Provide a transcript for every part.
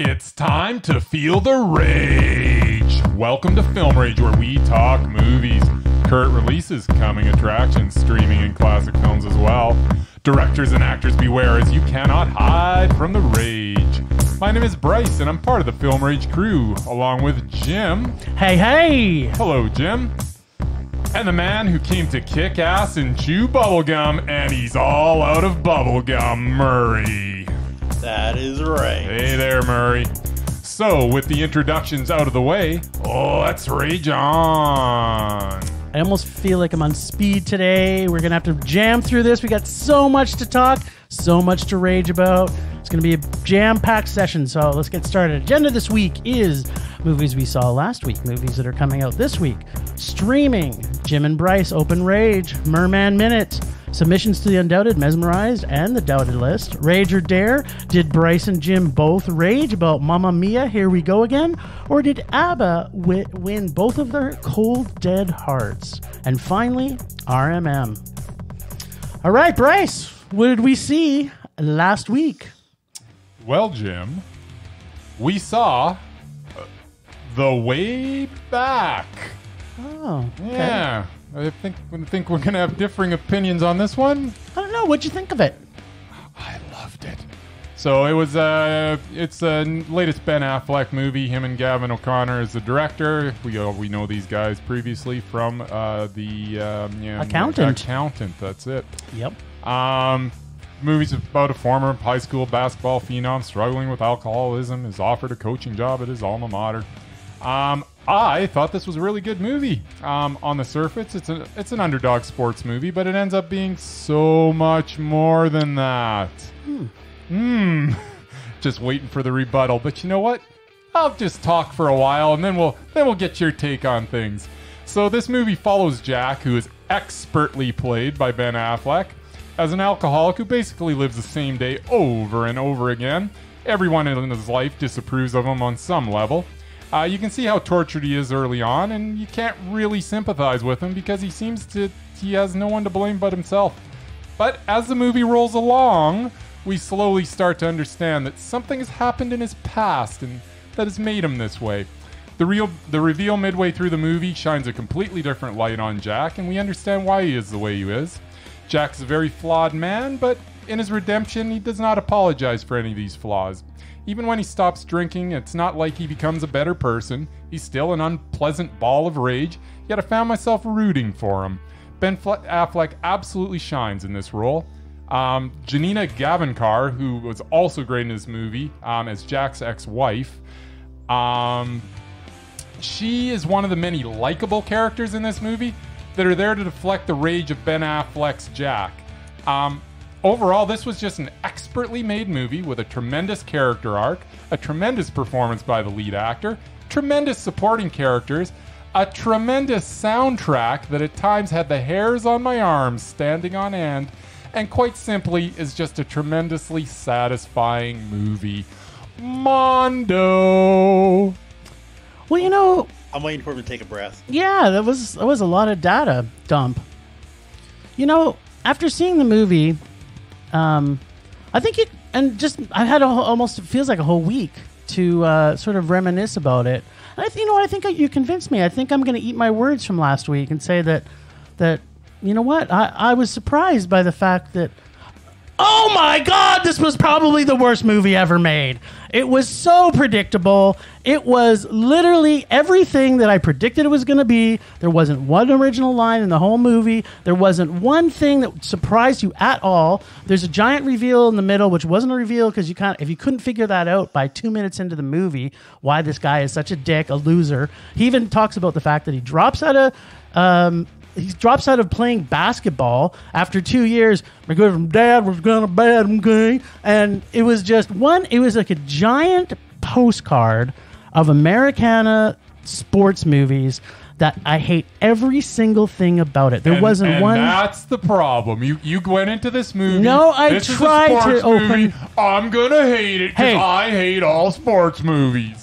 It's time to feel the rage. Welcome to Film Rage, where we talk movies, current releases, coming attractions, streaming, and classic films as well. Directors and actors beware, as you cannot hide from the rage. My name is Bryce, and I'm part of the Film Rage crew, along with Jim. Hey, hey! Hello, Jim. And the man who came to kick ass and chew bubblegum, and he's all out of bubblegum, Murray. That is right. Hey there, Murray. So, with the introductions out of the way, let's rage on. I almost feel like I'm on speed today. We're going to have to jam through this. We got so much to talk, so much to rage about. It's going to be a jam-packed session, so let's get started. Agenda this week is movies we saw last week, movies that are coming out this week, streaming, Jim and Bryce, Open Rage, Murman Minute, submissions to the Undoubted, Mesmerized, and the Doubted list, Rage or Dare. Did Bryce and Jim both rage about Mamma Mia, Here We Go Again? Or did ABBA win both of their cold, dead hearts? And finally, RMM. All right, Bryce, what did we see last week? Well, Jim, we saw The Way Back. Oh, okay. Yeah. I think we're going to have differing opinions on this one. I don't know. What'd you think of it? I loved it. So it was it's the latest Ben Affleck movie. Him and Gavin O'Connor is the director. We know these guys previously from the Accountant. Accountant. That's it. Yep. Movie's about a former high school basketball phenom struggling with alcoholism, is offered a coaching job at his alma mater. I thought this was a really good movie. On the surface, it's an underdog sports movie, but it ends up being so much more than that. Just waiting for the rebuttal. But you know what? I'll just talk for a while, and then we'll get your take on things. So this movie follows Jack, who is expertly played by Ben Affleck, as an alcoholic who basically lives the same day over and over again. Everyone in his life disapproves of him on some level. You can see how tortured he is early on, and you can't really sympathize with him because he has no one to blame but himself. But as the movie rolls along, we slowly start to understand that something has happened in his past and that has made him this way. The reveal midway through the movie shines a completely different light on Jack, and we understand why he is the way he is. Jack's a very flawed man, but in his redemption, he does not apologize for any of these flaws. Even when he stops drinking, it's not like he becomes a better person. He's still an unpleasant ball of rage, yet I found myself rooting for him. Ben Affleck absolutely shines in this role. Janina Gavankar, who was also great in this movie as Jack's ex-wife, she is one of the many likable characters in this movie that are there to deflect the rage of Ben Affleck's Jack. Overall, this was just an expertly made movie with a tremendous character arc, a tremendous performance by the lead actor, tremendous supporting characters, a tremendous soundtrack that at times had the hairs on my arms standing on end, and quite simply is just a tremendously satisfying movie. Mondo! Well, you know... I'm waiting for him to take a breath. Yeah, that was a lot of data dump. You know, after seeing the movie... I think it, and just I had almost feels like a whole week to sort of reminisce about it. And I think you convinced me. I think I'm going to eat my words from last week and say that you know what, I was surprised by the fact that, oh my God, this was probably the worst movie ever made. It was so predictable. It was literally everything that I predicted it was going to be. There wasn't one original line in the whole movie. There wasn't one thing that surprised you at all. There's a giant reveal in the middle, which wasn't a reveal because if you couldn't figure that out by 2 minutes into the movie, why this guy is such a dick, a loser. He even talks about the fact that he drops out of playing basketball after 2 years because his dad was gonna bad him, okay? And it was just it was like a giant postcard of Americana sports movies that I hate every single thing about it. There wasn't one. That's the problem. You went into this movie. No, I tried to open. I'm gonna hate it because I hate all sports movies.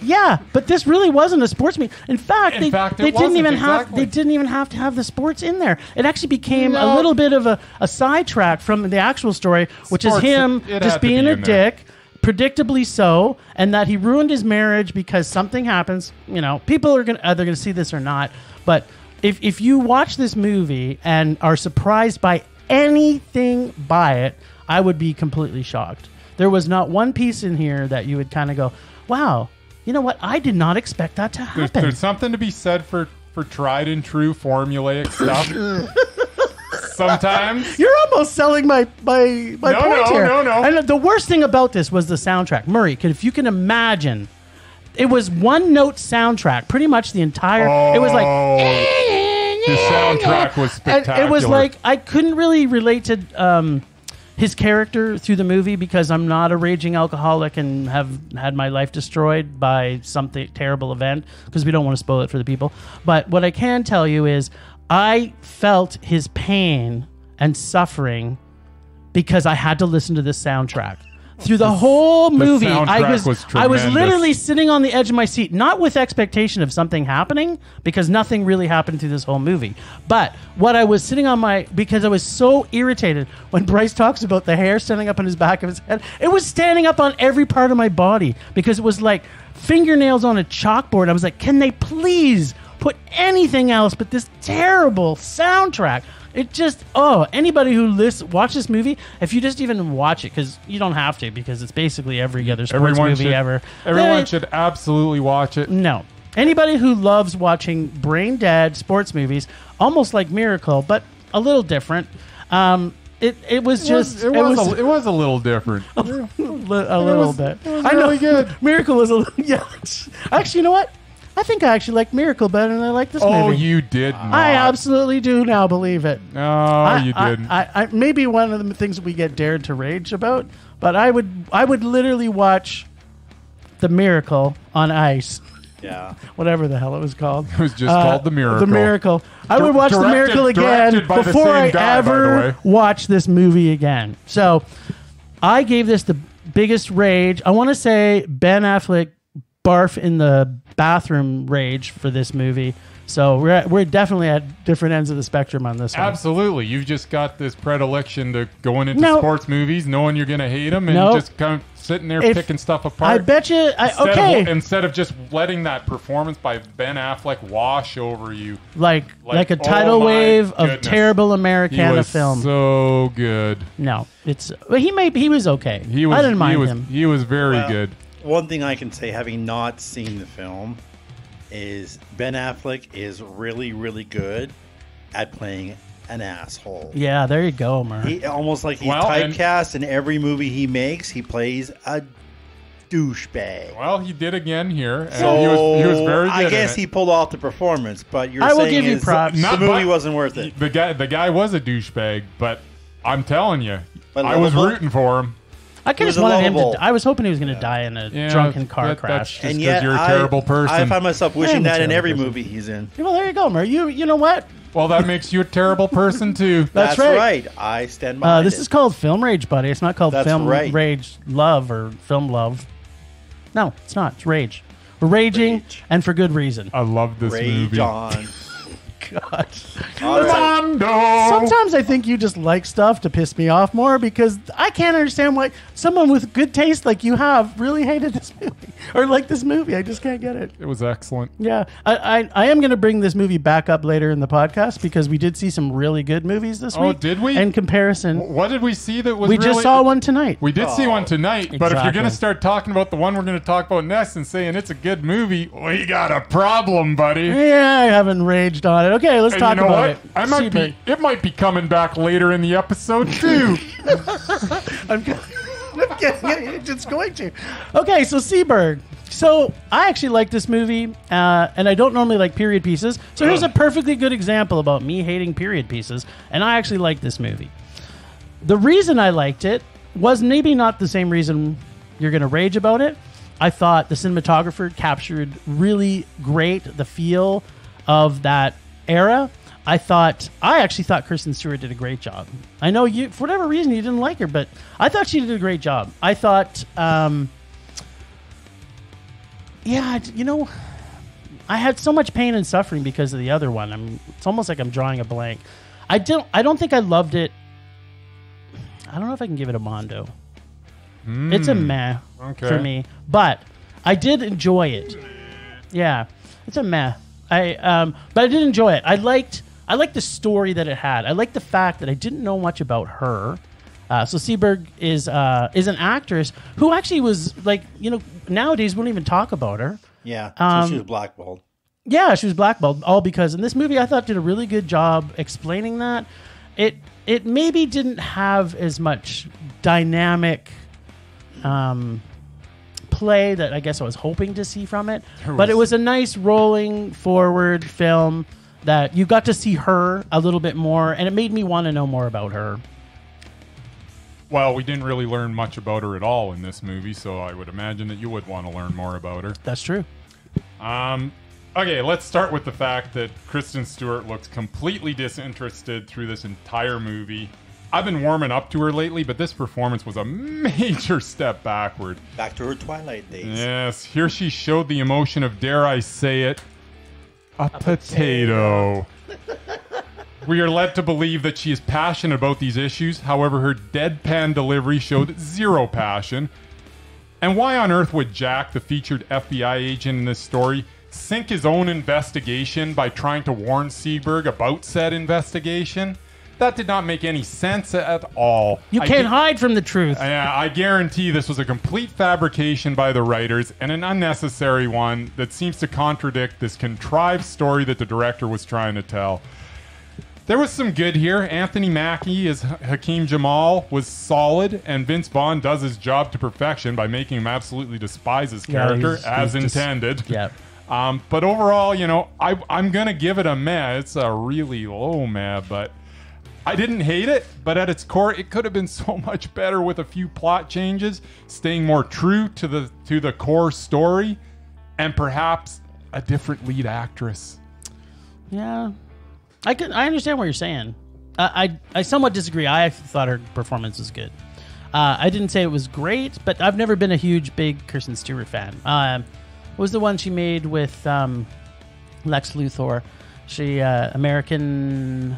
Yeah, but this really wasn't a sports movie. In fact, they didn't even have to have the sports in there. It actually became a little bit of a sidetrack from the actual story, which is him just being a dick, predictably so, and that he ruined his marriage because something happens. You know, people are either going to see this or not. But if you watch this movie and are surprised by anything by it, I would be completely shocked. There was not one piece in here that you would kind of go, wow, you know what? I did not expect that to happen. There's something to be said for tried and true formulaic stuff. Sometimes. You're almost selling my point here. No. And the worst thing about this was the soundtrack. Murray, if you can imagine, it was one note soundtrack, pretty much the entire. It was like. The soundtrack was spectacular. And it was like I couldn't really relate to his character through the movie because I'm not a raging alcoholic and have had my life destroyed by something terrible event because we don't want to spoil it for the people. But what I can tell you is I felt his pain and suffering because I had to listen to this soundtrack. Through the whole movie, I was literally sitting on the edge of my seat, not with expectation of something happening, because nothing really happened through this whole movie. But what I was sitting on because I was so irritated when Bryce talks about the hair standing up on his back of his head. It was standing up on every part of my body because it was like fingernails on a chalkboard. I was like, can they please put anything else but this terrible soundtrack? It just, anybody who watch this movie, if you just even watch it, because you don't have to, because it's basically every other sports movie ever. Everyone should absolutely watch it. No. Anybody who loves watching brain dead sports movies, almost like Miracle, but a little different. It was a little different. a little bit. It was really good. Miracle was a little, yeah. Actually, you know what? I think I actually like Miracle better than I like this movie. Oh, you did not. I absolutely do now believe it. No, you didn't. I maybe one of the things that we get dared to rage about, but I would literally watch The Miracle on Ice. Yeah. Whatever the hell it was called. It was just called The Miracle. The Miracle. I would watch The Miracle again before I ever watch this movie again. So I gave this the biggest rage. I want to say Ben Affleck barf in the bathroom rage for this movie. So we're definitely at different ends of the spectrum on this one. Absolutely. You've just got this predilection to going into sports movies, knowing you're going to hate them, and just kind of sitting there picking stuff apart. I bet you... Instead of just letting that performance by Ben Affleck wash over you. Like a tidal wave of terrible Americana film. So good. No. He was okay. I didn't mind him. He was very good. One thing I can say, having not seen the film, is Ben Affleck is really, really good at playing an asshole. Yeah, there you go, Mer. Almost like he's typecast in every movie he makes. He plays a douchebag. Well, he did again here, and he was very good. I guess he pulled off the performance, but I will give you props. The movie wasn't worth it. The guy was a douchebag, but I'm telling you, I was rooting for him. I just wanted him to. I was hoping he was going to die in a drunken car crash. And yet, you're a terrible person. I find myself wishing that in every movie he's in. Well, there you go, Mer. You know what? Well, that makes you a terrible person too. That's right. I stand by this is called Film Rage, buddy. It's not called Film Rage Love or Film Love. No, it's not. It's Rage. We're raging, and for good reason. I love this movie. Rage on. God. Mondo. Sometimes I think you just like stuff to piss me off more because I can't understand why someone with good taste like you have really hated this movie or liked this movie. I just can't get it. It was excellent. Yeah. I am going to bring this movie back up later in the podcast because we did see some really good movies this week. Oh, did we? In comparison. What did we see that was We just saw one tonight. We did see one tonight, but if you're going to start talking about the one we're going to talk about next and saying it's a good movie, we got a problem, buddy. Yeah, I haven't raged on it. Okay, let's talk about it. It might be coming back later in the episode too. It's going to. Okay, so Seberg. So I actually like this movie, and I don't normally like period pieces. So here's a perfectly good example about me hating period pieces, and I actually like this movie. The reason I liked it was maybe not the same reason you're going to rage about it. I thought the cinematographer captured really great the feel of that era. I actually thought Kristen Stewart did a great job. I know you, for whatever reason, you didn't like her, but I thought she did a great job. I thought, I had so much pain and suffering because of the other one. It's almost like I'm drawing a blank. I don't think I loved it. I don't know if I can give it a Mondo. It's a meh for me, but I did enjoy it. Yeah, it's a meh. But I did enjoy it. I liked the story that it had. I liked the fact that I didn't know much about her. So Seberg is an actress who actually was like, nowadays we don't even talk about her. Yeah, so she was blackballed. Yeah, she was blackballed, all because in this movie I thought did a really good job explaining that. It maybe didn't have as much dynamic play that I guess I was hoping to see from it. But it was a nice rolling forward film that you got to see her a little bit more, and it made me want to know more about her. Well, we didn't really learn much about her at all in this movie, so I would imagine that you would want to learn more about her. That's true. Okay, let's start with the fact that Kristen Stewart looks completely disinterested through this entire movie. I've been warming up to her lately, but this performance was a major step backward. Back to her Twilight days. Yes, here she showed the emotion of, dare I say it, a potato. We are led to believe that she is passionate about these issues. However, her deadpan delivery showed zero passion. And why on earth would Jack, the featured FBI agent in this story, sink his own investigation by trying to warn Seberg about said investigation? That did not make any sense at all. You can't hide from the truth. Yeah, I guarantee this was a complete fabrication by the writers and an unnecessary one that seems to contradict this contrived story that the director was trying to tell. There was some good here. Anthony Mackie as Hakeem Jamal was solid, and Vince Vaughn does his job to perfection by making him absolutely despise his character, as intended. Yeah. But overall, I'm going to give it a meh. It's a really low meh, but I didn't hate it. But at its core, it could have been so much better with a few plot changes, staying more true to the core story, and perhaps a different lead actress. Yeah. I understand what you're saying. I somewhat disagree. I thought her performance was good. I didn't say it was great, but I've never been a huge, big Kristen Stewart fan. What was the one she made with Lex Luthor? She American.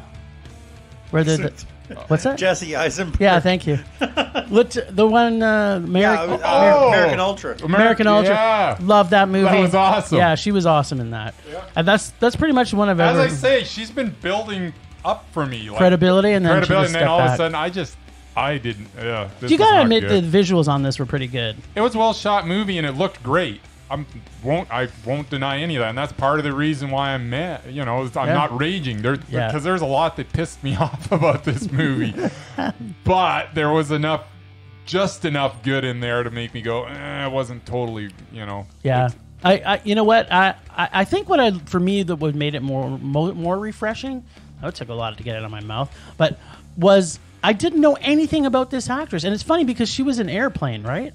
What's that? Jesse Eisenberg. Yeah, thank you. The one American Ultra. American Ultra. Yeah. Love that movie. That was awesome. Yeah, she was awesome in that. Yeah. And that's pretty much one of As I say, she's been building up for me. Credibility, and then all of a sudden, I didn't. You gotta admit the visuals on this were pretty good. It was a well shot movie, and it looked great. I won't deny any of that, and that's part of the reason why I'm mad. I'm not raging because there's a lot that pissed me off about this movie, but there was just enough good in there to make me go. It wasn't totally, Yeah, you know what? I think for me that what made it more refreshing. That took a lot to get out of my mouth, but was I didn't know anything about this actress, and it's funny because she was in Airplane, right?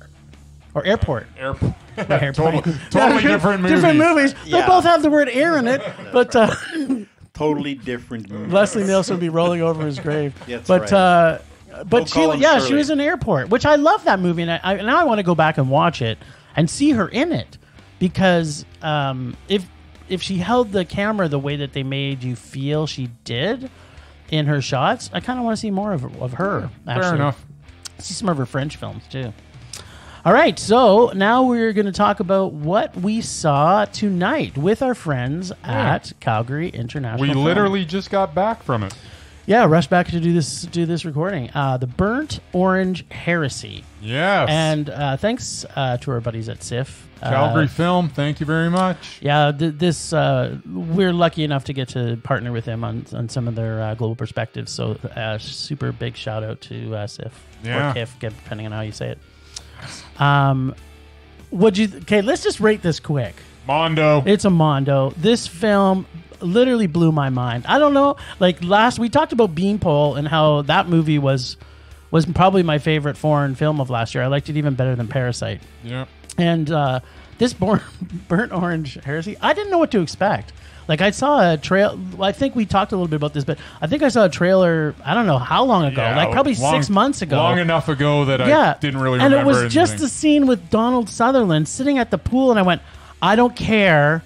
Or Airport. Airport. Totally different movies. Different movies. Yeah. They both have the word air in it, but totally different movies. Leslie Nielsen would be rolling over his grave. That's but right. But she was in Airport, which I love that movie, and now I want to go back and watch it and see her in it because if she held the camera the way that they made you feel she did in her shots, I kind of want to see more of her. Actually. Fair enough. See some of her French films too. All right, so now we're going to talk about what we saw tonight with our friends at Calgary International. We Film. literally just got back from it. Yeah, rushed back to do this recording. The Burnt Orange Heresy. Yes. And thanks to our buddies at CIFF. Calgary Film, thank you very much. Yeah, we're lucky enough to get to partner with them on some of their global perspectives. So super big shout out to CIFF or KIFF, depending on how you say it. Okay, let's just rate this quick. Mondo. It's a Mondo. This film literally blew my mind. I don't know, we talked about Beanpole and how that movie was probably my favorite foreign film of last year. I liked it even better than Parasite. Yeah. And this Burnt Orange Heresy, I didn't know what to expect. I saw a trail. I think we talked a little bit about this, but I think I saw a trailer. I don't know how long ago, probably 6 months ago. Long enough ago that I didn't really remember. And it was just the scene with Donald Sutherland sitting at the pool, and I went, I don't care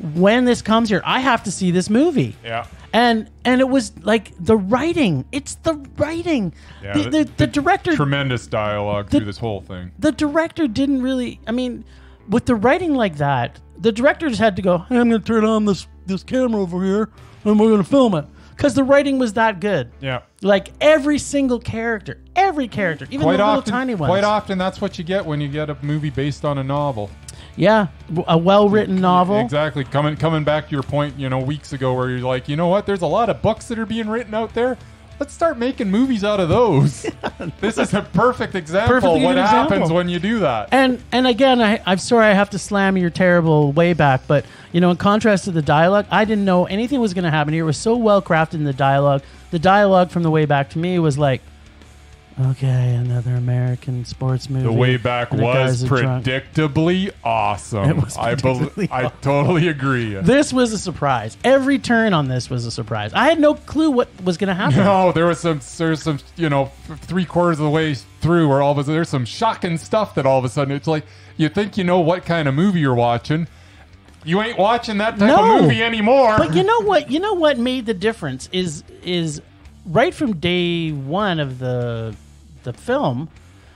when this comes here, I have to see this movie. Yeah. And it was like the writing. It's the writing. Yeah, The director. Tremendous dialogue through this whole thing. The director didn't really. I mean, with the writing like that, the director just had to go, hey, I'm going to turn on this camera over here and we're going to film it. Because the writing was that good. Yeah. Like every single character, even the little tiny ones. Quite often, that's what you get when you get a movie based on a novel. Yeah, a well-written novel. Exactly. Coming back to your point, weeks ago, where you're like, you know what? There's a lot of books that are being written out there. Let's start making movies out of those. This is a perfect example of what happens when you do that. And again, I'm sorry I have to slam your terrible way back, but in contrast to the dialogue, I didn't know anything was going to happen here. It was so well crafted in the dialogue. The dialogue from the way back to me was like, okay, another American sports movie. The way back was predictably awesome. It was predictably I totally agree. This was a surprise. Every turn on this was a surprise. I had no clue what was going to happen. No, there's some 3/4 of the way through where all of a sudden there's some shocking stuff that all of a sudden it's like you think you know what kind of movie you're watching. You ain't watching that type of movie anymore. But you know what? You know what made the difference is right from day one of the film.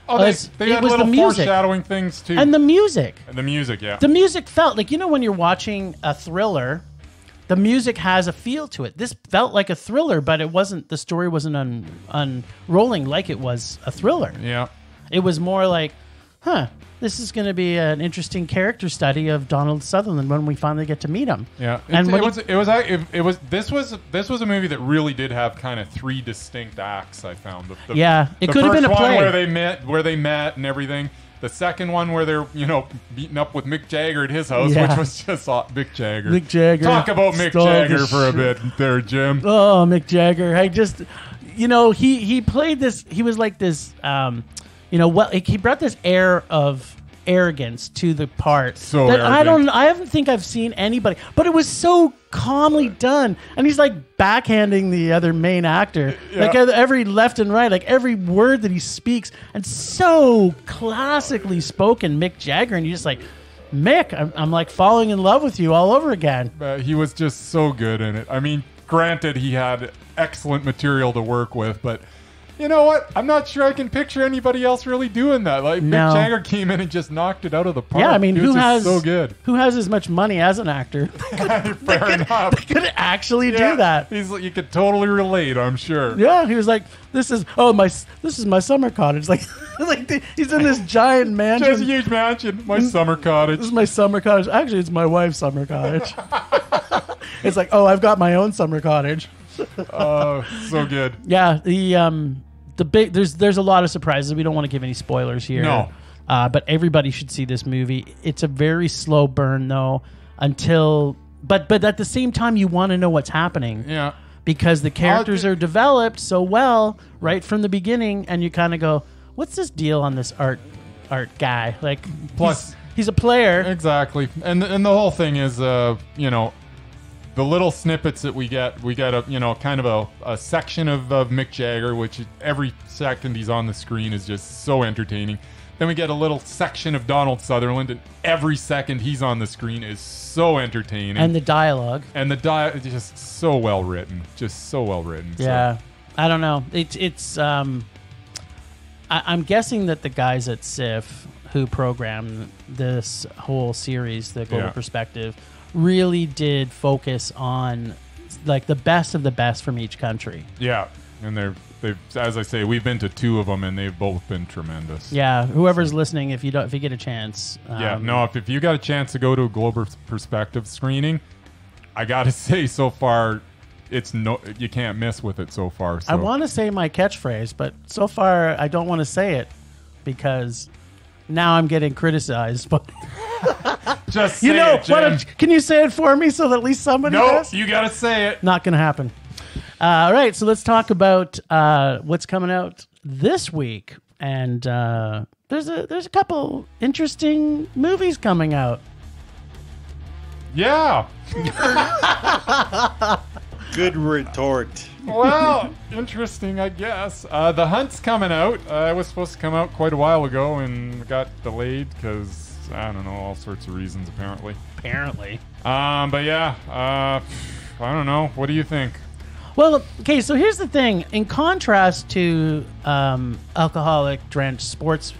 Oh, they had little foreshadowing things too. And the music. Yeah. The music felt like, when you're watching a thriller, the music has a feel to it. This felt like a thriller, but it wasn't. The story wasn't unrolling like it was a thriller. Yeah. It was more like, this is going to be an interesting character study of Donald Sutherland when we finally get to meet him. Yeah, this was a movie that really did have kind of 3 distinct acts. I found it could have been a play where they met and everything. The second one where they're beating up with Mick Jagger at his house, which was just Mick Jagger. Mick Jagger. Talk about Mick Jagger for a bit there, Jim. Oh, Mick Jagger! I just he played this. He was like this. He brought this air of arrogance to the part that arrogant. I haven't think I've seen anybody, but it was so calmly done, and he's like backhanding the other main actor, like every left and right, like every word that he speaks, and so classically spoken, Mick Jagger, and you're just like, Mick, I'm like falling in love with you all over again. He was just so good in it. I mean, granted, he had excellent material to work with, but you know what? I'm not sure I can picture anybody else really doing that. Like Mick Jagger came in and just knocked it out of the park. Yeah, I mean, who has so good? Who has as much money as an actor? Fair enough. They could actually do that. You could totally relate, I'm sure. Yeah, he was like, "This is my summer cottage." Like he's in this giant mansion. Just a huge mansion. My summer cottage. This is my summer cottage. Actually, it's my wife's summer cottage. It's like, I've got my own summer cottage. Oh, so good. Yeah, the big there's a lot of surprises. We don't want to give any spoilers here. No. But everybody should see this movie. It's a very slow burn though, but at the same time you want to know what's happening. Yeah. Because the characters are developed so well right from the beginning, and you kind of go, what's this deal on this art guy? Like, plus he's a player. Exactly. And the whole thing is the little snippets that we get a kind of a section of Mick Jagger, which every second he's on the screen is just so entertaining. Then we get a little section of Donald Sutherland, and every second he's on the screen is so entertaining. And the dialogue. And the dialogue is just so well written. Just so well written. Yeah. So. I don't know. It's I'm guessing that the guys at CIFF who programmed this whole series, the Global Perspective, really did focus on like the best of the best from each country. Yeah, and they've as I say, we've been to 2 of them, and they've both been tremendous. Yeah, whoever's listening, if you get a chance, if you got a chance to go to a Global Perspective screening, I gotta say, so far, you can't miss with it so far. So. I want to say my catchphrase, but so far I don't want to say it because now I'm getting criticized. But just say it, Jim. Can you say it for me so that at least somebody does? You gotta say it. Not gonna happen. All right, so let's talk about what's coming out this week, and there's a couple interesting movies coming out. Yeah. Good retort. Well, interesting, I guess. The Hunt's coming out. It was supposed to come out quite a while ago and got delayed because I don't know, all sorts of reasons apparently. Apparently. But yeah, I don't know. What do you think? Well, okay, so here's the thing. In contrast to alcoholic drenched sports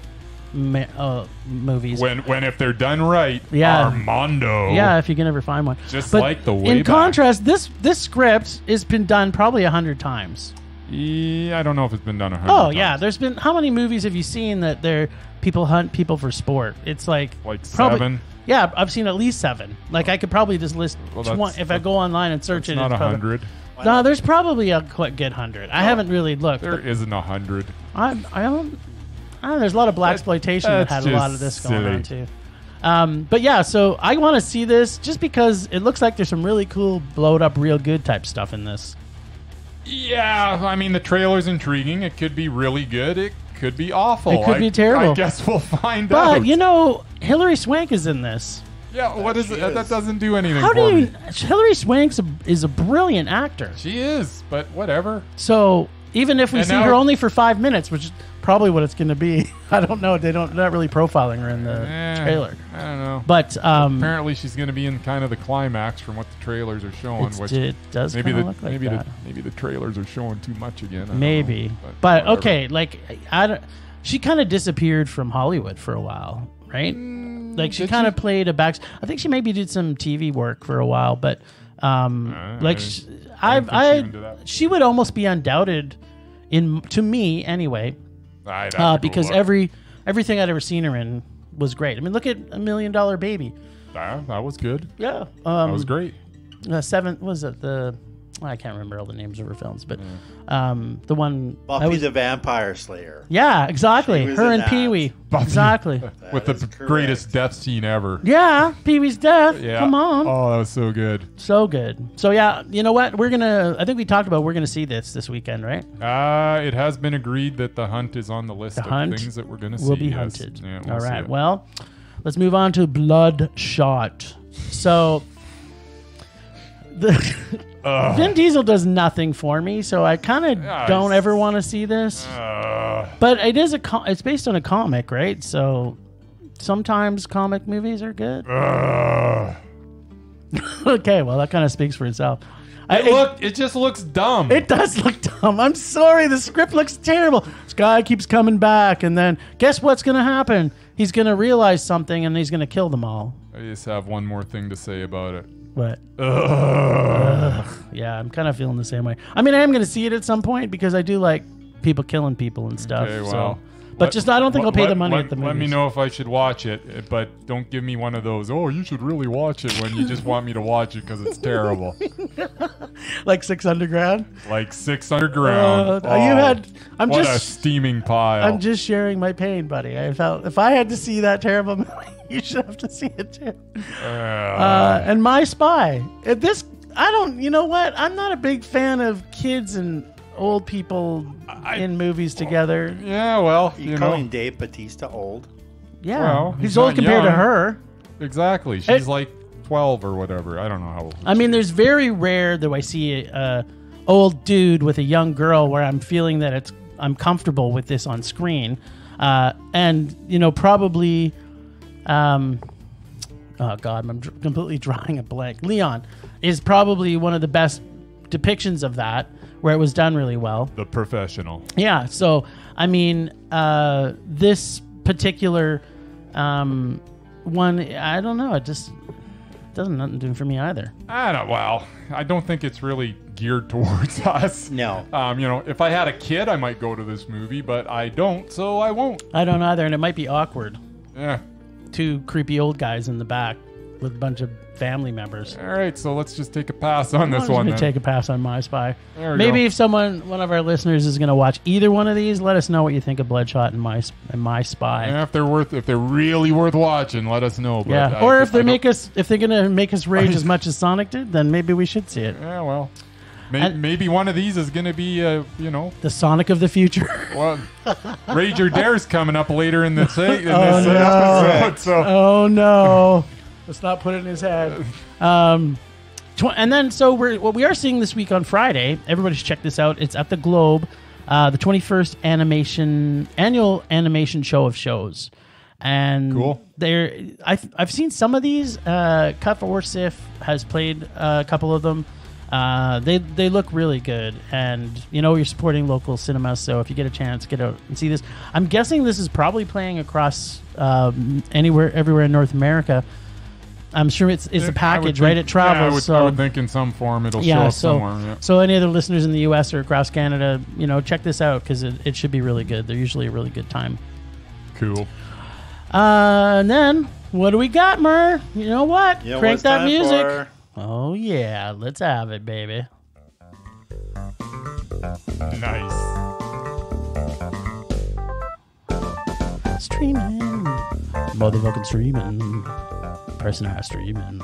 movies, When if they're done right, Yeah. Mondo. yeah, if you can ever find one. Just But like the way in back. contrast, this script has been done probably 100 times. Yeah, I don't know if it's been done 100 Oh times. yeah, there's been how many movies have you seen that people hunt people for sport? It's like probably, 7. Yeah, I've seen at least 7. Like I could probably just list if I go online and search it. Not it's probably- 100. No, there's probably a quite good 100. I haven't really looked. There but isn't 100. I don't. There's a lot of blaxploitation that had a lot of this going on too. But yeah, so I want to see this just because it looks like there's some really cool, blowed up, real good type stuff in this. Yeah, I mean the trailer's intriguing. It could be really good. It could be awful. It could be terrible. I guess we'll find out. But you know, Hilary Swank is in this. Yeah, what is it? She That is. doesn't do anything How for do you? me. Hilary Swank is a brilliant actor. She is, but whatever. So even if we And see now- her only for 5 minutes, which is probably what it's going to be, I don't know. They're not really profiling her in the trailer. I don't know. But Apparently, she's going to be in kind of the climax from what the trailers are showing. Which it does maybe kind the of look like maybe that. maybe the trailers are showing too much again. I don't Maybe, know, but whatever. okay. Like I don't. She kind of disappeared from Hollywood for a while, right? Like she did kind she? of played a back. I think she maybe did some TV work for a while, but like I didn't think she even did that. she would almost be Undoubted to me anyway, I'd have to go because look. everything I'd ever seen her in was great. I mean, look at $1 Million Baby. That was good. Yeah, That was great. 7 was it the. I can't remember all the names of her films, but the one Buffy the Vampire Slayer. yeah, exactly. She was Her in and that. Pee Wee, Buffy. exactly. With the is correct. greatest death scene ever. Yeah, Pee Wee's death. Yeah. Come on, Oh, that was so good. so good. So yeah, you know what? I think we talked about we're gonna see this weekend, right? It has been agreed that The Hunt is on the list of Hunt things that we're going to see. Will be yes. hunted. Yeah, we'll all see right. it. Well, let's move on to Bloodshot. So Vin Diesel does nothing for me, so I kind of Yeah, don't he's- ever want to see this. But it is it's based on a comic, right? So sometimes comic movies are good. Okay, well that kind of speaks for itself. It just looks dumb. It does look dumb. I'm sorry, the script looks terrible. This guy keeps coming back, and then guess what's going to happen? He's going to realize something, and he's going to kill them all. I just have one more thing to say about it. What? Yeah, I'm kind of feeling the same way. I mean, I am going to see it at some point because I do like people killing people and stuff. Okay, so. well, But I don't think I'll pay the money at the movies. Let me know if I should watch it, but don't give me one of those, oh, you should really watch it when you just want me to watch it because it's terrible. Like 6 Underground. Like 6 Underground. I'm what a just steaming pile. I'm just sharing my pain, buddy. I felt if I had to see that terrible movie, you should have to see it too. And My Spy. You know what? I'm not a big fan of kids and old people in movies together. Yeah, well, You calling Dave Bautista old? Yeah, Well, he's he's old not compared to young. her. Exactly. She's like 12 or whatever. I don't know how old. I mean, there's very rare that I see a old dude with a young girl where I'm feeling that I'm comfortable with this on screen, and probably, oh God, I'm completely drawing a blank. Leon is probably one of the best depictions of that, where it was done really well. The Professional. Yeah, so I mean, this particular one, I don't know. It just doesn't nothing do for me either. I don't think it's really geared towards us. No. If I had a kid, I might go to this movie, but I don't, so I won't. I don't either, and it might be awkward. Yeah. 2 creepy old guys in the back with a bunch of family members. All right, so let's just take a pass on this I'm one. going Then. to take a pass on My Spy. There we Maybe go. if one of our listeners is going to watch either one of these, let us know what you think of Bloodshot and My Spy. Yeah, if they're really worth watching, let us know. But Yeah, or if they're going to make us rage as much as Sonic did, then maybe we should see it. Yeah, well, And- maybe one of these is going to be, The Sonic of the future. well, Rage or Dare's coming up later in this, no. episode. So Oh no! Let's not put it in his head. And then, so what we are seeing this week on Friday. Everybody should check this out. It's at the Globe, the 21st annual animation show of shows. And Cool. I've seen some of these. CIFF or CIFF has played a couple of them. They look really good, and you're supporting local cinemas. So if you get a chance, get out and see this. I'm guessing this is probably playing across everywhere in North America. I'm sure it's a package, right? It travels. I would think in some form it'll show up somewhere. Yeah. So any other listeners in the U.S. or across Canada, check this out because it should be really good. They're usually a really good time. Cool. And then what do we got, Mur? You know what? Crank that music. For? Oh yeah, let's have it, baby. Nice. Streaming, motherfucking streaming. Person are streaming,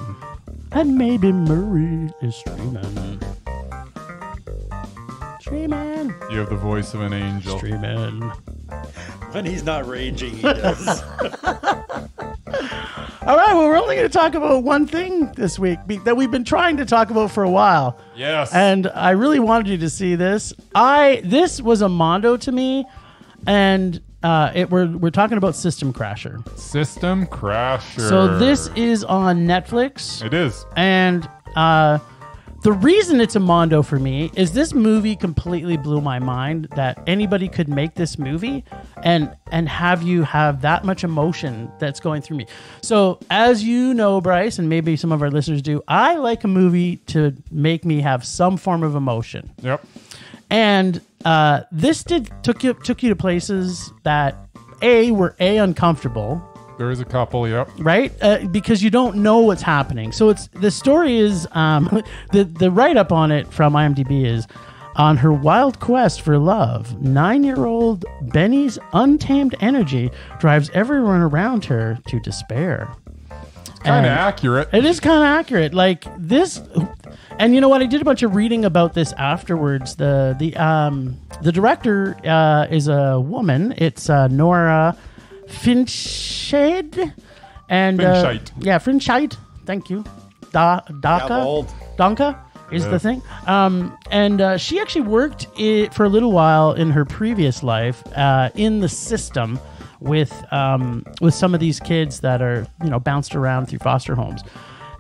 and maybe Murray is streaming. Streaming. You have the voice of an angel. Streaming. When he's not raging, he does. All right, well, we're only going to talk about one thing this week that we've been trying to talk about for a while. Yes. And I really wanted you to see this. This was a Mondo to me, and we're talking about System Crasher. System Crasher. So this is on Netflix. It is. And the reason it's a Mondo for me is this movie completely blew my mind that anybody could make this movie and have you have that much emotion that's going through me. So as you know, Bryce, and maybe some of our listeners do, I like a movie to make me have some form of emotion. Yep. And this took you to places that were uncomfortable. There is a couple, yep. Right? Because you don't know what's happening. So the story is, the write-up on it from IMDb is, on her wild quest for love, 9-year-old Benny's untamed energy drives everyone around her to despair. Kind of accurate. It is kind of accurate. Like this, and you know what? I did a bunch of reading about this afterwards. The director is a woman. It's Nora Finchade, and Finchade. Thank you. Donka is the thing. And she actually worked for a little while in her previous life in the system with some of these kids that are bounced around through foster homes,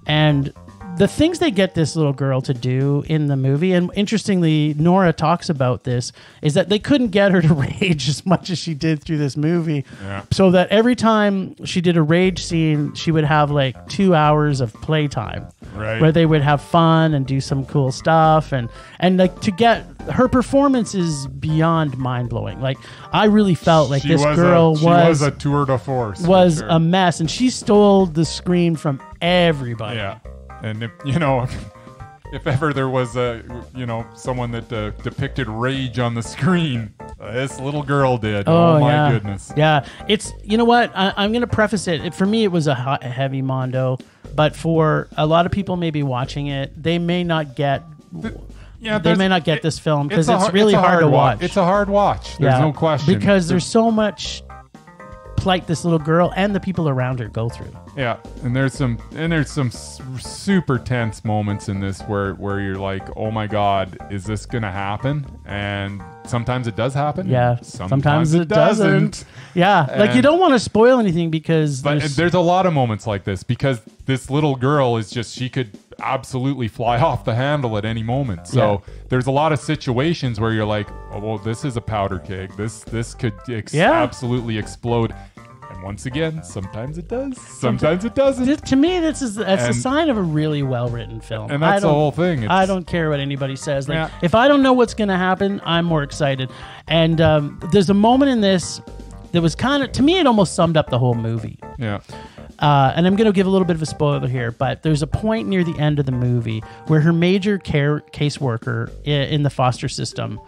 and the things they get this little girl to do in the movie, and interestingly, Nora talks about this, is that they couldn't get her to rage as much as she did through this movie. Yeah. So that every time she did a rage scene, she would have like 2 hours of playtime, right, where they would have fun and do some cool stuff, and like to get her performance is beyond mind blowing. Like I really felt like this girl was a tour de force, was a mess, and she stole the screen from everybody. Yeah. And if ever there was someone that depicted rage on the screen, this little girl did. Oh my goodness. Yeah. It's, you know what? I'm going to preface it. For me, it was a heavy Mondo, but for a lot of people maybe watching it, they may not get this film because it's really hard to watch. It's a hard watch. There's no question. Because there's so much plight this little girl and the people around her go through. Yeah, and there's some super tense moments in this where you're like, oh my God, is this gonna happen? And sometimes it does happen. Yeah, sometimes it doesn't. Yeah, like you don't want to spoil anything because there's a lot of moments like this because this little girl is she could absolutely fly off the handle at any moment. So there's a lot of situations where you're like, oh well, this is a powder keg. This could absolutely explode. Once again, sometimes it does, sometimes it doesn't. To me, that's a sign of a really well-written film. And that's the whole thing. I don't care what anybody says. Like, if I don't know what's going to happen, I'm more excited. And there's a moment in this that was kind of, to me, it almost summed up the whole movie. Yeah. And I'm going to give a little bit of a spoiler here, but there's a point near the end of the movie where her major caseworker in the foster system,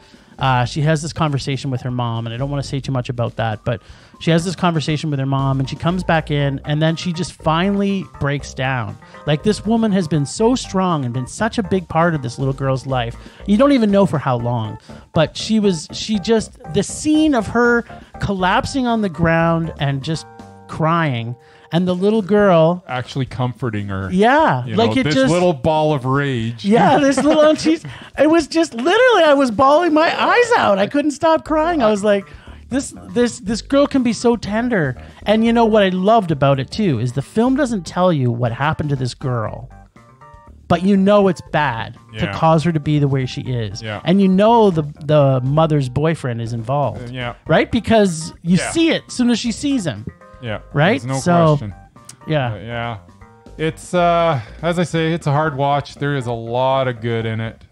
she has this conversation with her mom, and I don't want to say too much about that, but she has this conversation with her mom, and she comes back in, and then she just finally breaks down. Like, this woman has been so strong and been such a big part of this little girl's life. You don't even know for how long, but the scene of her collapsing on the ground and just crying, and the little girl actually comforting her. Yeah. This little ball of rage. Yeah, this little, it was just literally, I was bawling my eyes out. I couldn't stop crying. I was like, This girl can be so tender. And you know what I loved about it too is the film doesn't tell you what happened to this girl, but you know it's bad to cause her to be the way she is. Yeah. And you know the mother's boyfriend is involved. Yeah. Right? Because you see it as soon as she sees him. Yeah. Right? There's no question. Yeah. Yeah. It's as I say, it's a hard watch. There is a lot of good in it.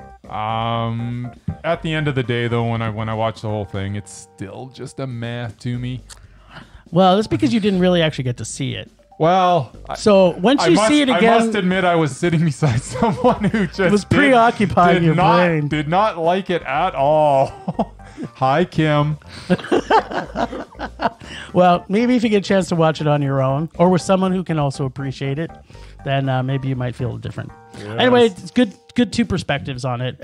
At the end of the day, though, when I watch the whole thing, it's still just a meh to me. Well, that's because you didn't really actually get to see it. Well, so once you see it again, I must admit I was sitting beside someone who just was preoccupying your brain. Did not like it at all. Hi, Kim. Well, maybe if you get a chance to watch it on your own or with someone who can also appreciate it, then maybe you might feel different. Yes. Anyway, it's good two perspectives on it.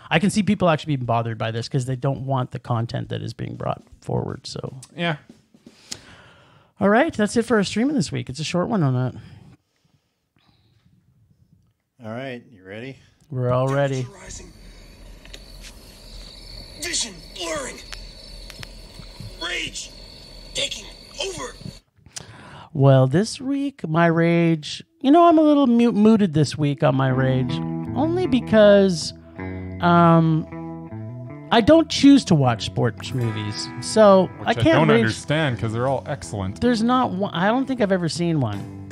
I can see people actually being bothered by this because they don't want the content that is being brought forward. So yeah. All right, that's it for our streaming this week. It's a short one on that. All right, you ready? We're all ready. Vision blurring. Rage taking over. Well, this week, my rage... You know, I'm a little mooted this week on my rage. Only because I don't choose to watch sports movies. So Which I can't don't rage. understand because they're all excellent. There's not one... I don't think I've ever seen one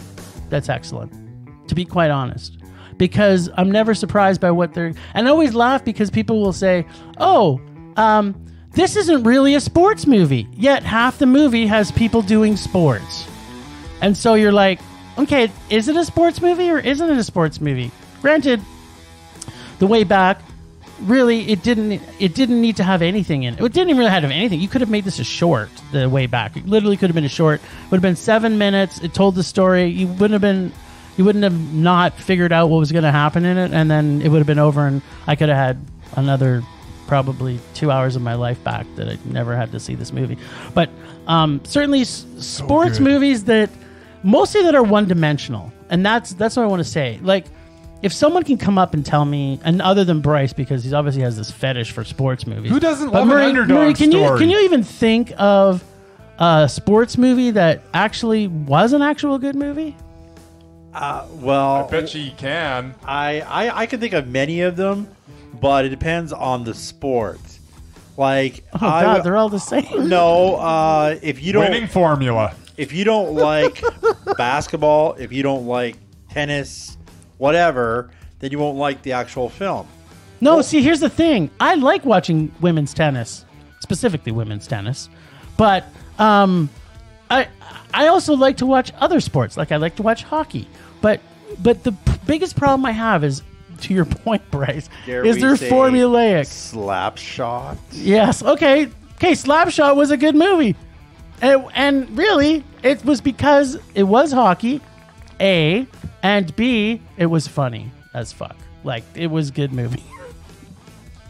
that's excellent, to be quite honest. Because I'm never surprised by what they're... And I always laugh because people will say, oh... this isn't really a sports movie, yet half the movie has people doing sports. And so you're like, okay, is it a sports movie or isn't it a sports movie? Granted, the way back, really, it didn't need to have anything in it. It didn't even really have anything. You could have made this a short, the way back. It literally could have been a short. It would have been 7 minutes. It told the story. You wouldn't have not figured out what was going to happen in it, and then it would have been over, and I could have had another probably 2 hours of my life back that I never had to see this movie. But certainly sports movies that mostly that are one-dimensional, and that's what I want to say. Like, if someone can come up and tell me, and other than Bryce, because he obviously has this fetish for sports movies. Who doesn't love an underdog story? Can you even think of a sports movie that actually was an actual good movie? Well, I bet you can. I can think of many of them, but it depends on the sport. Like, God, they're all the same. No, if you don't winning formula. If you don't like basketball, if you don't like tennis, whatever, then you won't like the actual film. No, see, here's the thing. I like watching women's tennis, specifically women's tennis, but I also like to watch other sports. Like I like to watch hockey, but the biggest problem I have is, to your point, Bryce, is they're formulaic. Slapshot. Yes. Okay. Slapshot was a good movie. And really, it was because it was hockey, A, and B, it was funny as fuck. Like, it was a good movie.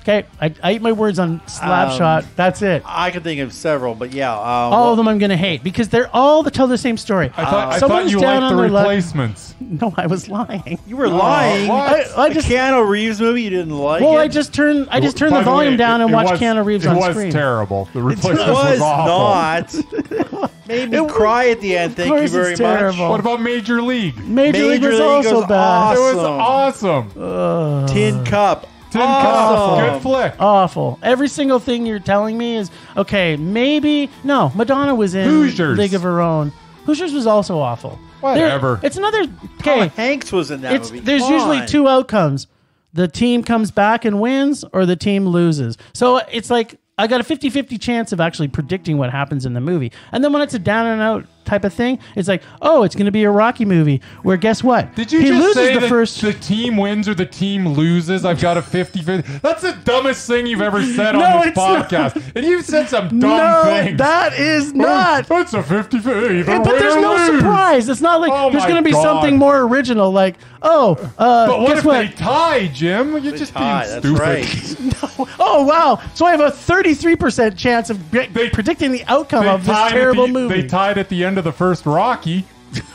Okay, I eat my words on Slapshot. That's it. I could think of several, but yeah. All of them I'm going to hate because they're all tell the same story. I thought you liked the replacements. No, I was lying. You were lying. I just Keanu Reeves movie you didn't like. Well, it? I just turned the volume down and watched Keanu Reeves on screen. It was terrible. The replacements was awful. Not. Made me cry at the end. Thank you very much. What about Major League? Major League was also bad. It was awesome. Tin Cup. Good flick. Awful. Every single thing you're telling me is, okay, maybe... No, Madonna was in Hoosiers. League of Her Own. Hoosiers was also awful. Whatever. It's another... Tom Hanks was in that movie. There's usually two outcomes. The team comes back and wins, or the team loses. So it's like, I got a 50-50 chance of actually predicting what happens in the movie. And then when it's a down and out type of thing, it's like, oh, it's going to be a Rocky movie where guess what? Did you just say that the team wins or the team loses? I've got a 50-50. That's the dumbest thing you've ever said on this podcast. Not. And you've said some dumb things. That is not. Oh, it's a 50-50. But there's no surprise. It's not like there's going to be something more original like, but what if they tie, Jim? You're just being stupid. Right. No. Oh, wow. So I have a 33% chance of predicting the outcome of this terrible movie. They tied at the end of the first Rocky.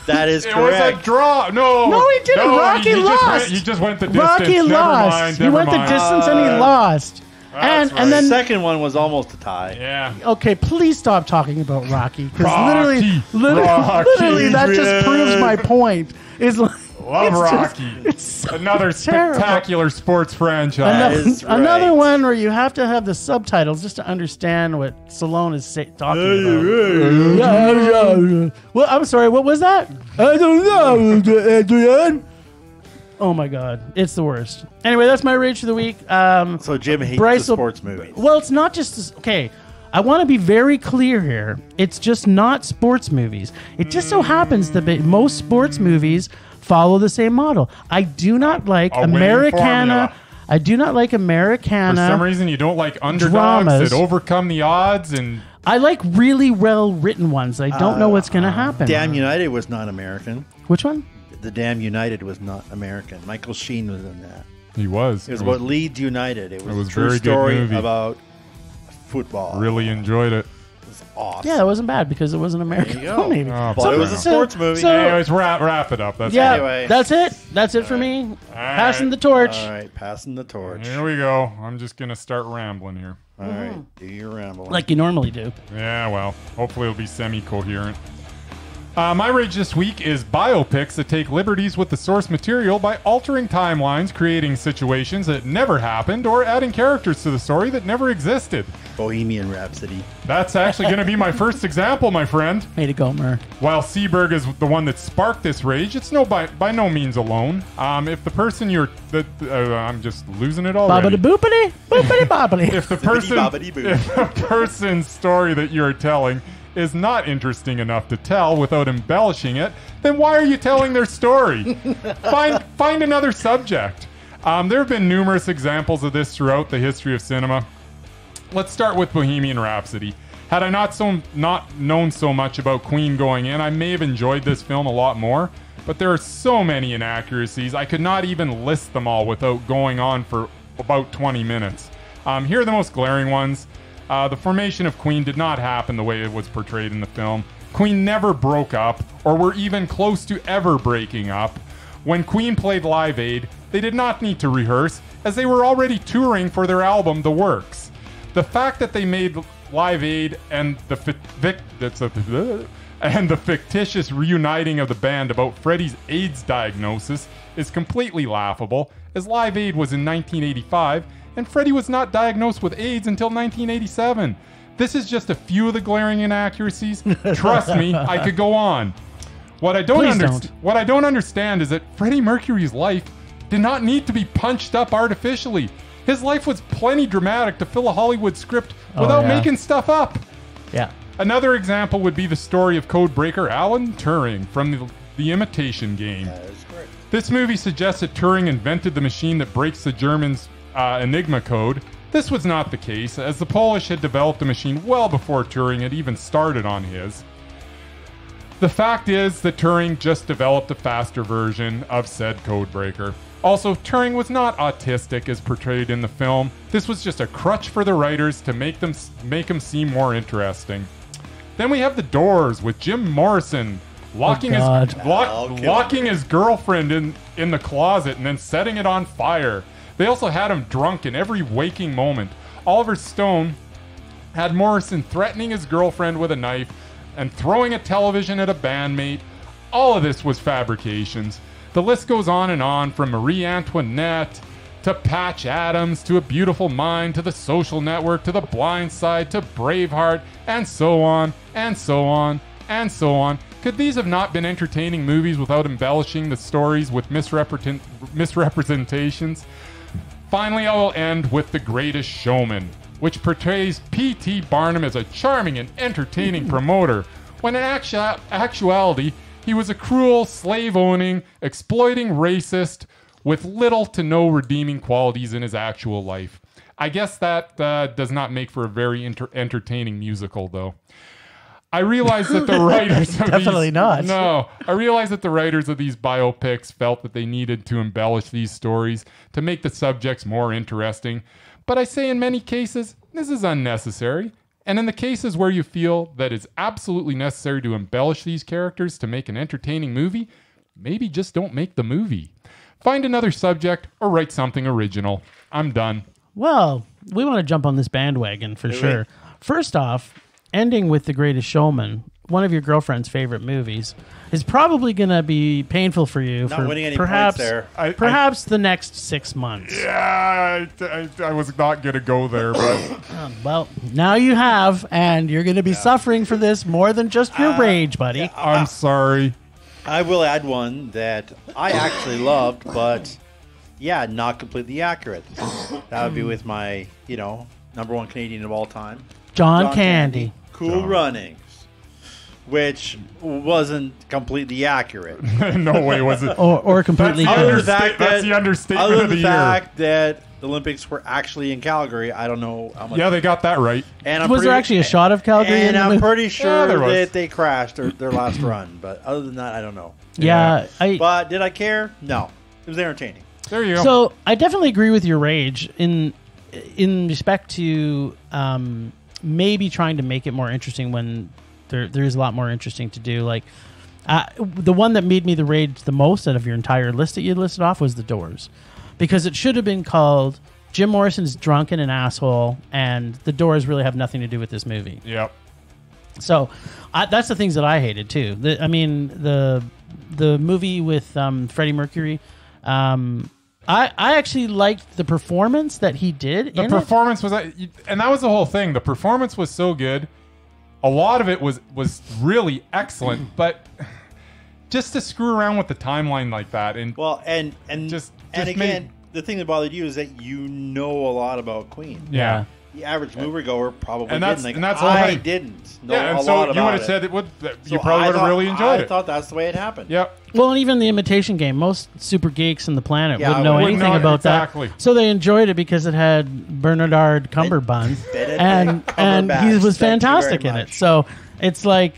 That is correct. It was a draw. No, he didn't. Rocky lost. He just went the distance. Rocky lost. He went the distance and he lost. That's and The then second one was almost a tie. Yeah. okay, please stop talking about Rocky because Rocky. literally that just Rocky. proves my point. Is like, Love it's just- Rocky. it's so Another terrible. spectacular sports franchise. is right. Another one where you have to have the subtitles just to understand what Stallone is talking about. Well, I'm sorry. What was that? I don't know, Adrian. Oh my God, it's the worst. Anyway, that's my rage for the week. So Jim hates Bryce the will- sports movies. Well, it's not just okay. I want to be very clear here. It's just not sports movies. It just so happens that most sports movies follow the same model. I do not like A winning Americana. formula. I do not like For Americana. some reason, you don't like underdogs Dramas. that overcome the odds, and I like really well written ones. I don't know what's going to happen. Damn United was not American. Which one? The Damn United was not American. Michael Sheen was in that. he was. It was about Leeds United. It was, was a true very good story movie. about football. Really enjoyed it. It was awesome. Yeah, that wasn't bad because it was an American There you go. movie. Oh, But it was a so- sports movie. so- Anyways, wrap it up. That's Yeah, Anyway. that's it. That's it for me. Passing right. the torch. All right, passing the torch. Here we go. I'm just gonna start rambling here. All right, do your ramble. Like you normally do. Yeah, well, hopefully it'll be semi-coherent. My rage this week is biopics that take liberties with the source material by altering timelines, creating situations that never happened, or adding characters to the story that never existed. Bohemian Rhapsody. That's actually going to be my first example, my friend. Way to go, Mur. While Seberg is the one that sparked this rage, it's by no means alone. If the person I'm just losing it already. Bobbity boopity, boopity bobbity. If the person, Zippity-bobbity-boo. if the person's story that you're telling is not interesting enough to tell without embellishing it, then why are you telling their story? Find another subject. There have been numerous examples of this throughout the history of cinema. Let's start with Bohemian Rhapsody. Had I not known so much about Queen going in, I may have enjoyed this film a lot more. But there are so many inaccuracies, I could not even list them all without going on for about 20 minutes. Here are the most glaring ones. The formation of Queen did not happen the way it was portrayed in the film. Queen never broke up, or were even close to ever breaking up. When Queen played Live Aid, they did not need to rehearse, as they were already touring for their album, The Works. The fact that they made Live Aid and the fictitious reuniting of the band about Freddie's AIDS diagnosis is completely laughable, as Live Aid was in 1985, and Freddie was not diagnosed with AIDS until 1987. This is just a few of the glaring inaccuracies. Trust me, I could go on. What I don't understand is that Freddie Mercury's life did not need to be punched up artificially. His life was plenty dramatic to fill a Hollywood script without making stuff up. Yeah. Another example would be the story of codebreaker Alan Turing from the Imitation Game. That is correct. This movie suggests that Turing invented the machine that breaks the Germans' Enigma code. This was not the case, as the Polish had developed a machine well before Turing had even started on his. The fact is that Turing just developed a faster version of said codebreaker. Also, Turing was not autistic as portrayed in the film. This was just a crutch for the writers to make him seem more interesting. Then we have The Doors with Jim Morrison locking his girlfriend in the closet and then setting it on fire. They also had him drunk in every waking moment. Oliver Stone had Morrison threatening his girlfriend with a knife and throwing a television at a bandmate. All of this was fabrications. The list goes on, from Marie Antoinette to Patch Adams to A Beautiful Mind to The Social Network to The Blind Side to Braveheart, and so on, and so on, and so on. Could these have not been entertaining movies without embellishing the stories with misrepresentations? Finally, I will end with The Greatest Showman, which portrays P.T. Barnum as a charming and entertaining promoter, when in actuality, he was a cruel, slave-owning, exploiting racist with little to no redeeming qualities in his actual life. I guess that does not make for a very entertaining musical, though. I realize that the writers of Definitely not. No, I realize that the writers of these biopics felt that they needed to embellish these stories to make the subjects more interesting. But I say in many cases, this is unnecessary. And in the cases where you feel that it's absolutely necessary to embellish these characters to make an entertaining movie, maybe just don't make the movie. Find another subject or write something original. I'm done. Well, we want to jump on this bandwagon for Do sure. we? First off, ending with The Greatest Showman, one of your girlfriend's favorite movies, is probably going to be painful for you Not for winning any perhaps points there. perhaps the next 6 months. Yeah, I was not going to go there, but Well, now you have, and you're going to be suffering for this more than just your rage, buddy. I'm sorry. I will add one that I actually loved, but yeah, not completely accurate. That would be with my, number one Canadian of all time, John Candy. Cool Runnings, which wasn't completely accurate. No way was it. Or completely That's good. That's the understatement Other of than the the year. fact that the Olympics were actually in Calgary, I don't know how much. Yeah, they got that right. And Was there actually a shot of Calgary in And the I'm movie? pretty Yeah, sure there was. that they crashed their last run. But other than that, I don't know. Yeah, But did I care? No. It was entertaining. There you go. So I definitely agree with your rage in respect to maybe trying to make it more interesting when there is a lot more interesting to do. Like the one that made me the rage the most out of your entire list that you listed off was The Doors, because it should have been called Jim Morrison's drunk and an asshole, and The Doors really have nothing to do with this movie. Yep. So that's the things that I hated too. The movie with Freddie Mercury. I actually liked the performance that he did. The performance was, and that was the whole thing. The performance was so good. A lot of it was really excellent, but just to screw around with the timeline like that, and Well, and Just again, made- the thing that bothered you is that you know a lot about Queen. yeah. The average moviegoer probably And that's- didn't. Like, and that's the whole I thing. didn't know Yeah, a and so lot you about would have it. said it would. You So probably would have really enjoyed I it. thought that's the way it happened. Yep. Well, and even the Imitation Game, most super geeks on the planet Yeah, wouldn't know wouldn't anything know about exactly. that. So they enjoyed it because it had Bernard Cumberbund, Benedict and he Cumberbatch. was Thank you fantastic very in it. much. So it's like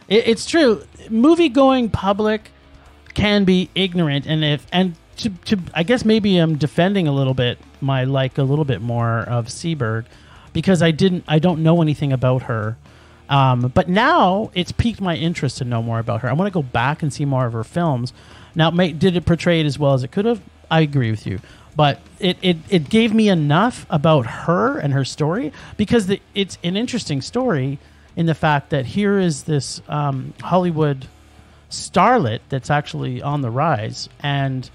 it's true. Movie going public can be ignorant, and to I guess maybe I'm defending a little bit a little bit more of Seberg, because I don't know anything about her. But now it's piqued my interest to know more about her. I want to go back and see more of her films. Now, did it portray it as well as it could have? I agree with you. But it gave me enough about her and her story, because it's an interesting story in the fact that here is this Hollywood starlet that's actually on the rise. And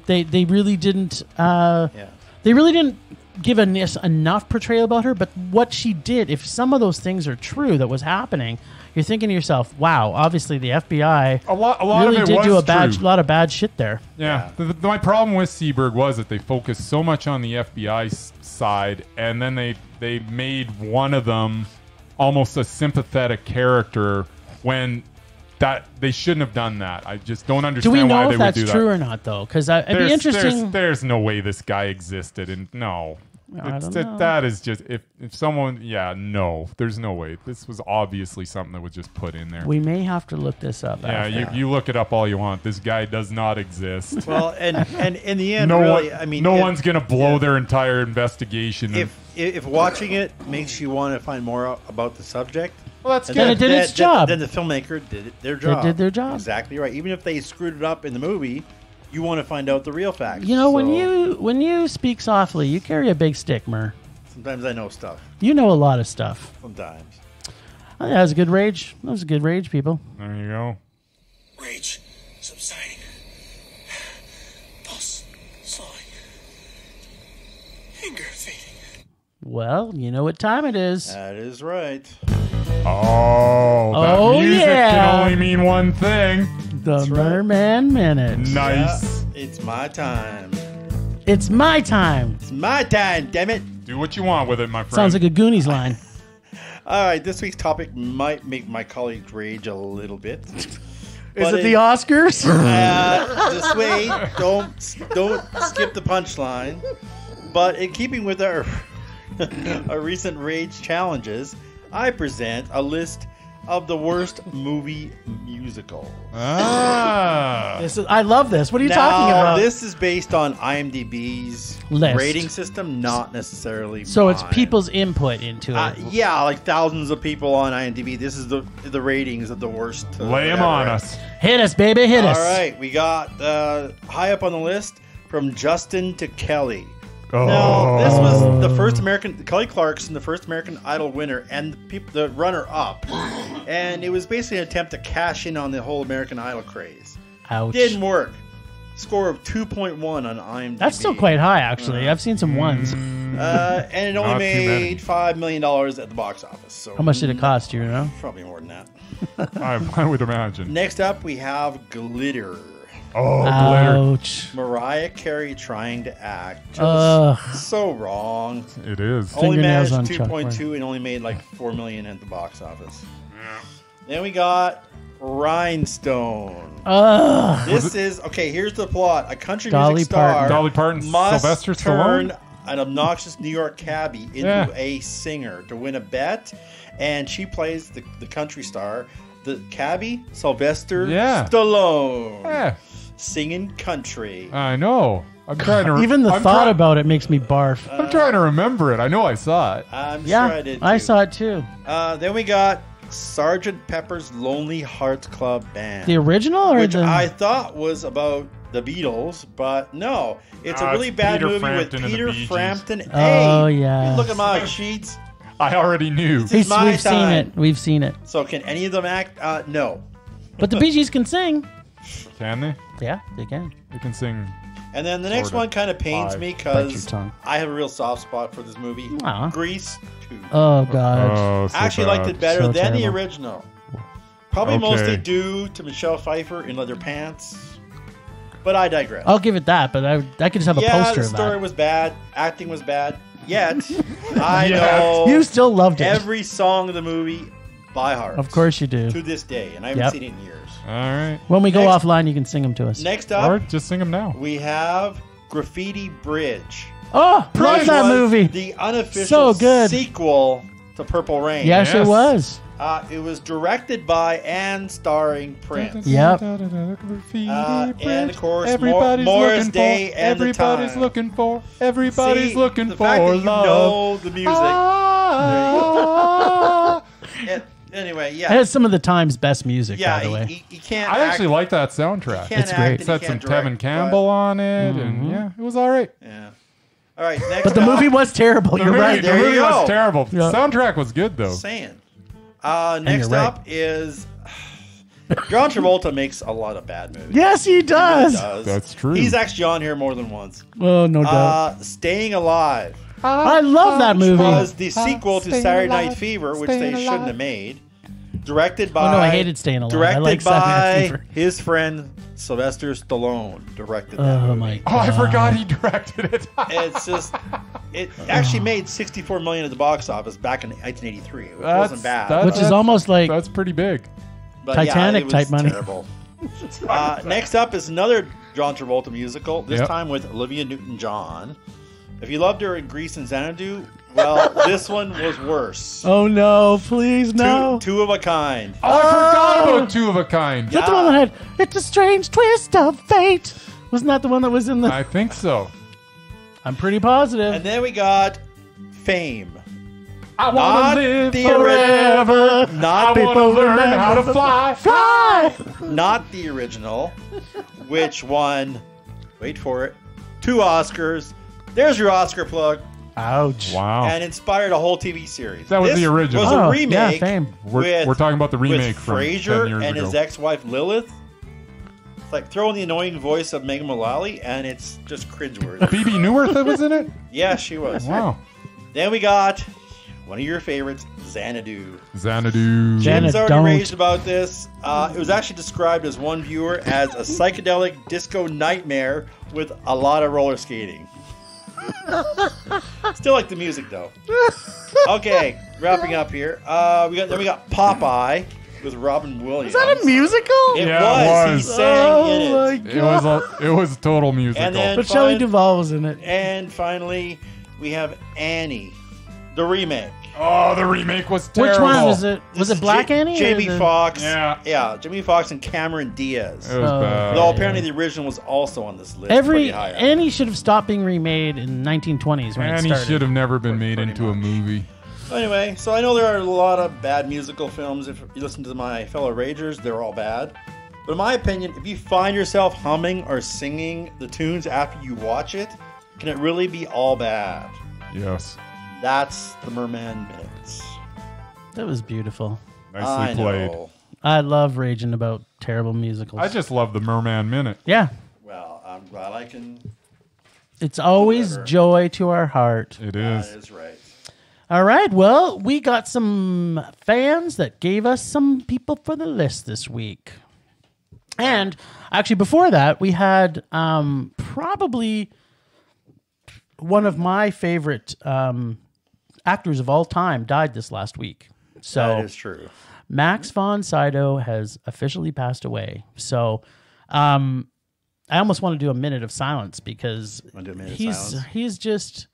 they really didn't... They really didn't give enough portrayal about her, but what she did, if some of those things are true that was happening, you're thinking to yourself, wow, obviously the FBI A lot really of it did was do a true. lot of bad shit there. Yeah. My problem with Seberg was that they focused so much on the FBI side, and then they made one of them almost a sympathetic character when that they shouldn't have done that. I just don't Do understand we why know they if would that's do true that. or not, though? Because it'd be interesting. There's no way this guy existed, and no. I don't know. That is just if someone no, there's no way. This was obviously something that was just put in there. We may have to look this up. Yeah, after. you look it up all you want. This guy does not exist. Well, and in the end, No really, one, I mean, no if- one's gonna blow their entire investigation. If watching it makes you want to find more about the subject, well, that's and good. Then it did its job. Then the filmmaker did their job. did their job. Exactly right. Even if they screwed it up in the movie, you want to find out the real facts. You know, So, when you speak softly, you carry a big stick, Mur. sometimes I know stuff. You know a lot of stuff. Sometimes. Oh, that was a good rage. That was a good rage, people. There you go. Rage subsiding. Pulse slowing. Anger fading. Well, you know what time it is. That is right. Oh, that Oh, music yeah. can only mean one thing. The Merman Minute. Nice. Yeah, it's my time. It's my time. It's my time, damn it. Do what you want with it, my friend. Sounds like a Goonies line. All right, this week's topic might make my colleagues rage a little bit. Is But it the Oscars? This way, don't skip the punchline. But in keeping with our recent rage challenges, I present a list of the worst movie musicals. Ah. I love this. What are you talking about? This is based on IMDb's List. rating system, not necessarily So it's mine. people's input into it. Yeah, like thousands of people on IMDb. This is the ratings of the worst. Lay them on us. Hit us, baby. Hit us. All right, we got high up on the list from Justin to Kelly. No, this was the first Kelly Clarkson, the first American Idol winner, and the runner-up. And it was basically an attempt to cash in on the whole American Idol craze. Ouch. Didn't work. Score of 2.1 on IMDb. That's still quite high, actually. I've seen some ones. And it only Not too many. made $5 million at the box office. So How much did it cost, do you know? Probably more than that. I would imagine. Next up, we have Glitter. Oh, glitter. Ouch. Mariah Carey trying to act. Just Ugh. so wrong. It is. Only Fingernails managed on 2.2 and only made like $4 million at the box office. Then we got Rhinestone. Ugh. This is okay. Here's the plot: a country Dolly music star, Parton. Dolly Parton, must Sylvester turn Stallone? an obnoxious New York cabbie into Yeah. a singer to win a bet, and she plays the country star, the cabbie Sylvester Yeah. Stallone, Yeah, singing country. I know. I'm trying to. Even the I'm thought try- about it makes me barf. I'm trying to remember it. I know I saw it. I'm Yeah, sure I did. I too. saw it too. Then we got Sgt. Pepper's Lonely Hearts Club Band. The original or which the? I thought was about the Beatles, but no, it's a really it's bad Peter movie Frampton and with the Peter Bee Gees. Frampton. Oh, Hey, yeah. you look at my sheets. I already knew. This is my We've seen time. it. We've seen it. So can any of them act? No. But the Bee Gees can sing. Can they? Yeah, they can. They can sing. And then the next Sorta. one kind of pains Five. me Bite your because tongue. I have a real soft spot for this movie. Aw. Grease 2. Oh God. Oh, so I actually bad. liked it better So than the terrible. original. Probably Okay. mostly due to Michelle Pfeiffer in leather pants. But I digress. I'll give it that, but I could just have a yeah, poster the of story that. was bad. Acting was bad. Yet, I Yet. know You still loved it. every song of the movie by heart. Of course you do. To this day, and I haven't Yep. seen it in years. All right. When we go Next- offline, you can sing them to us. Next Or up, just sing them now. we have Graffiti Bridge. Oh, love which that was movie. The unofficial So good. sequel to Purple Rain. Yes, it Yes. was. It was directed by and starring Prince. Yep. And of course, everybody's Morris looking Day for, and the everybody's Time. looking for, everybody's See, looking the for fact that you love. know the music. Ah. Anyway, It yeah. has some of the time's best music, Yeah, by the way. you can't I actually act, like that soundtrack. can't It's act great. and It you had some can't direct, Tevin Campbell on it, Mm-hmm. and yeah, it was all right. but- yeah. All right, next But the up, movie was terrible. You're right. there the you movie go. was terrible. Yeah. Soundtrack was good though. saying. Next you're right. up is John Travolta makes a lot of bad movies. Yes, he He does. does. That's true. He's actually on here more than once. Oh, no doubt. Staying Alive I love that movie. was the sequel to Staying Saturday Alive, Night Fever, which Staying they Alive. shouldn't have made. Directed by. Oh, no, I hated Staying Alive. I Directed like Saturday Night by Fever. his friend Sylvester Stallone. Directed that Oh movie. my Oh, I God. forgot he directed it. It's just, it actually made $64 million at the box office back in 1983. It wasn't bad. Which is almost like That's pretty big. But Titanic it was type money. Terrible. Next up is another John Travolta musical. This Yep. time with Olivia Newton-John. If you loved her in Grease and Xanadu, well, this one was worse. Oh no, please no. Two of a kind. Oh, I forgot about Two of a Kind. Is that the one that had "It's a Strange Twist of Fate"? Wasn't that the one that was in the? I think so. I'm pretty positive. And then we got Fame. I Not want to live the forever. Not I want to learn how to fly. Fly. Not the original, which won, wait for it, 2 Oscars. There's your Oscar plug. Ouch. Wow. And inspired a whole TV series. That was This the original. was Oh, a yeah, remake. Fame. We're talking about the remake with from 10 Frasier years and ago. his ex-wife Lilith. It's like throwing the annoying voice of Megan Mullally, and it's just cringeworthy. Phoebe Newirth that was in it? Yeah, she was. Wow. Then we got one of your favorites, Xanadu. Xanadu. Xanadu. Jim's already Don't. raged about this. It was actually described as one viewer as a psychedelic disco nightmare with a lot of roller skating. Still like the music though. Okay, wrapping up here. We got Popeye with Robin Williams. Is that a musical? It Yeah, it was. was. He sang in Oh it. my It was a total musical. And then But Shelley fine- Duvall was in it. And finally, we have Annie, the remake. oh, the remake was terrible. Which one was it? Was This it Black is Annie? or Jamie the- Foxx. Yeah. Jamie Foxx and Cameron Diaz. It was Oh, bad. Though yeah. apparently the original was also on this list. Every pretty high up. Annie should have stopped being remade in 1920s when it And he started. should have never been made Pretty into a much. movie. Anyway, so I know there are a lot of bad musical films. If you listen to my fellow Ragers, they're all bad. But in my opinion, if you find yourself humming or singing the tunes after you watch it, Can it really be all bad? Yes. That's the Merman Minutes. That was beautiful. Nicely played. Know. I love raging about terrible musicals. I just love the Merman Minute. Yeah. Well, I'm glad I can. It's always Whatever. joy to our heart. It That is. is right. All right. Well, we got some fans that gave us some people for the list this week. And actually, before that, we had probably one of my favorite actors of all time died this last week. So That is true. Max von Sydow has officially passed away. So I almost want to do a minute of silence because Want to do a minute of silence? he's just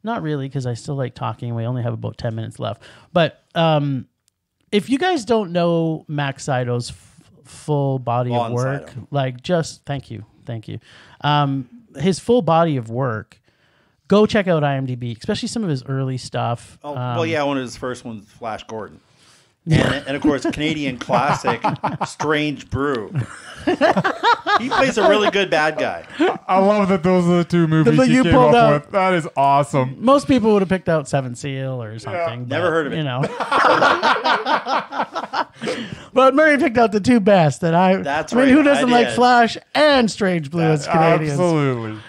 not really, because I still like talking. We only have about 10 minutes left. But if you guys don't know Max Sydow's full body Von of work, Sydow. like just thank you. His full body of work. Go check out IMDb, especially some of his early stuff. Oh, well, yeah, one of his first ones, Flash Gordon. And of course, Canadian classic, Strange Brew. He plays a really good bad guy. I love that those are the two movies That you you came pulled up out. with. That is awesome. Most people would have picked out Seven Seal or something. Never heard of it. You know. But Murray picked out the two best that That's I mean, right, who doesn't I like did. Flash and Strange Blue as Canadians? Absolutely.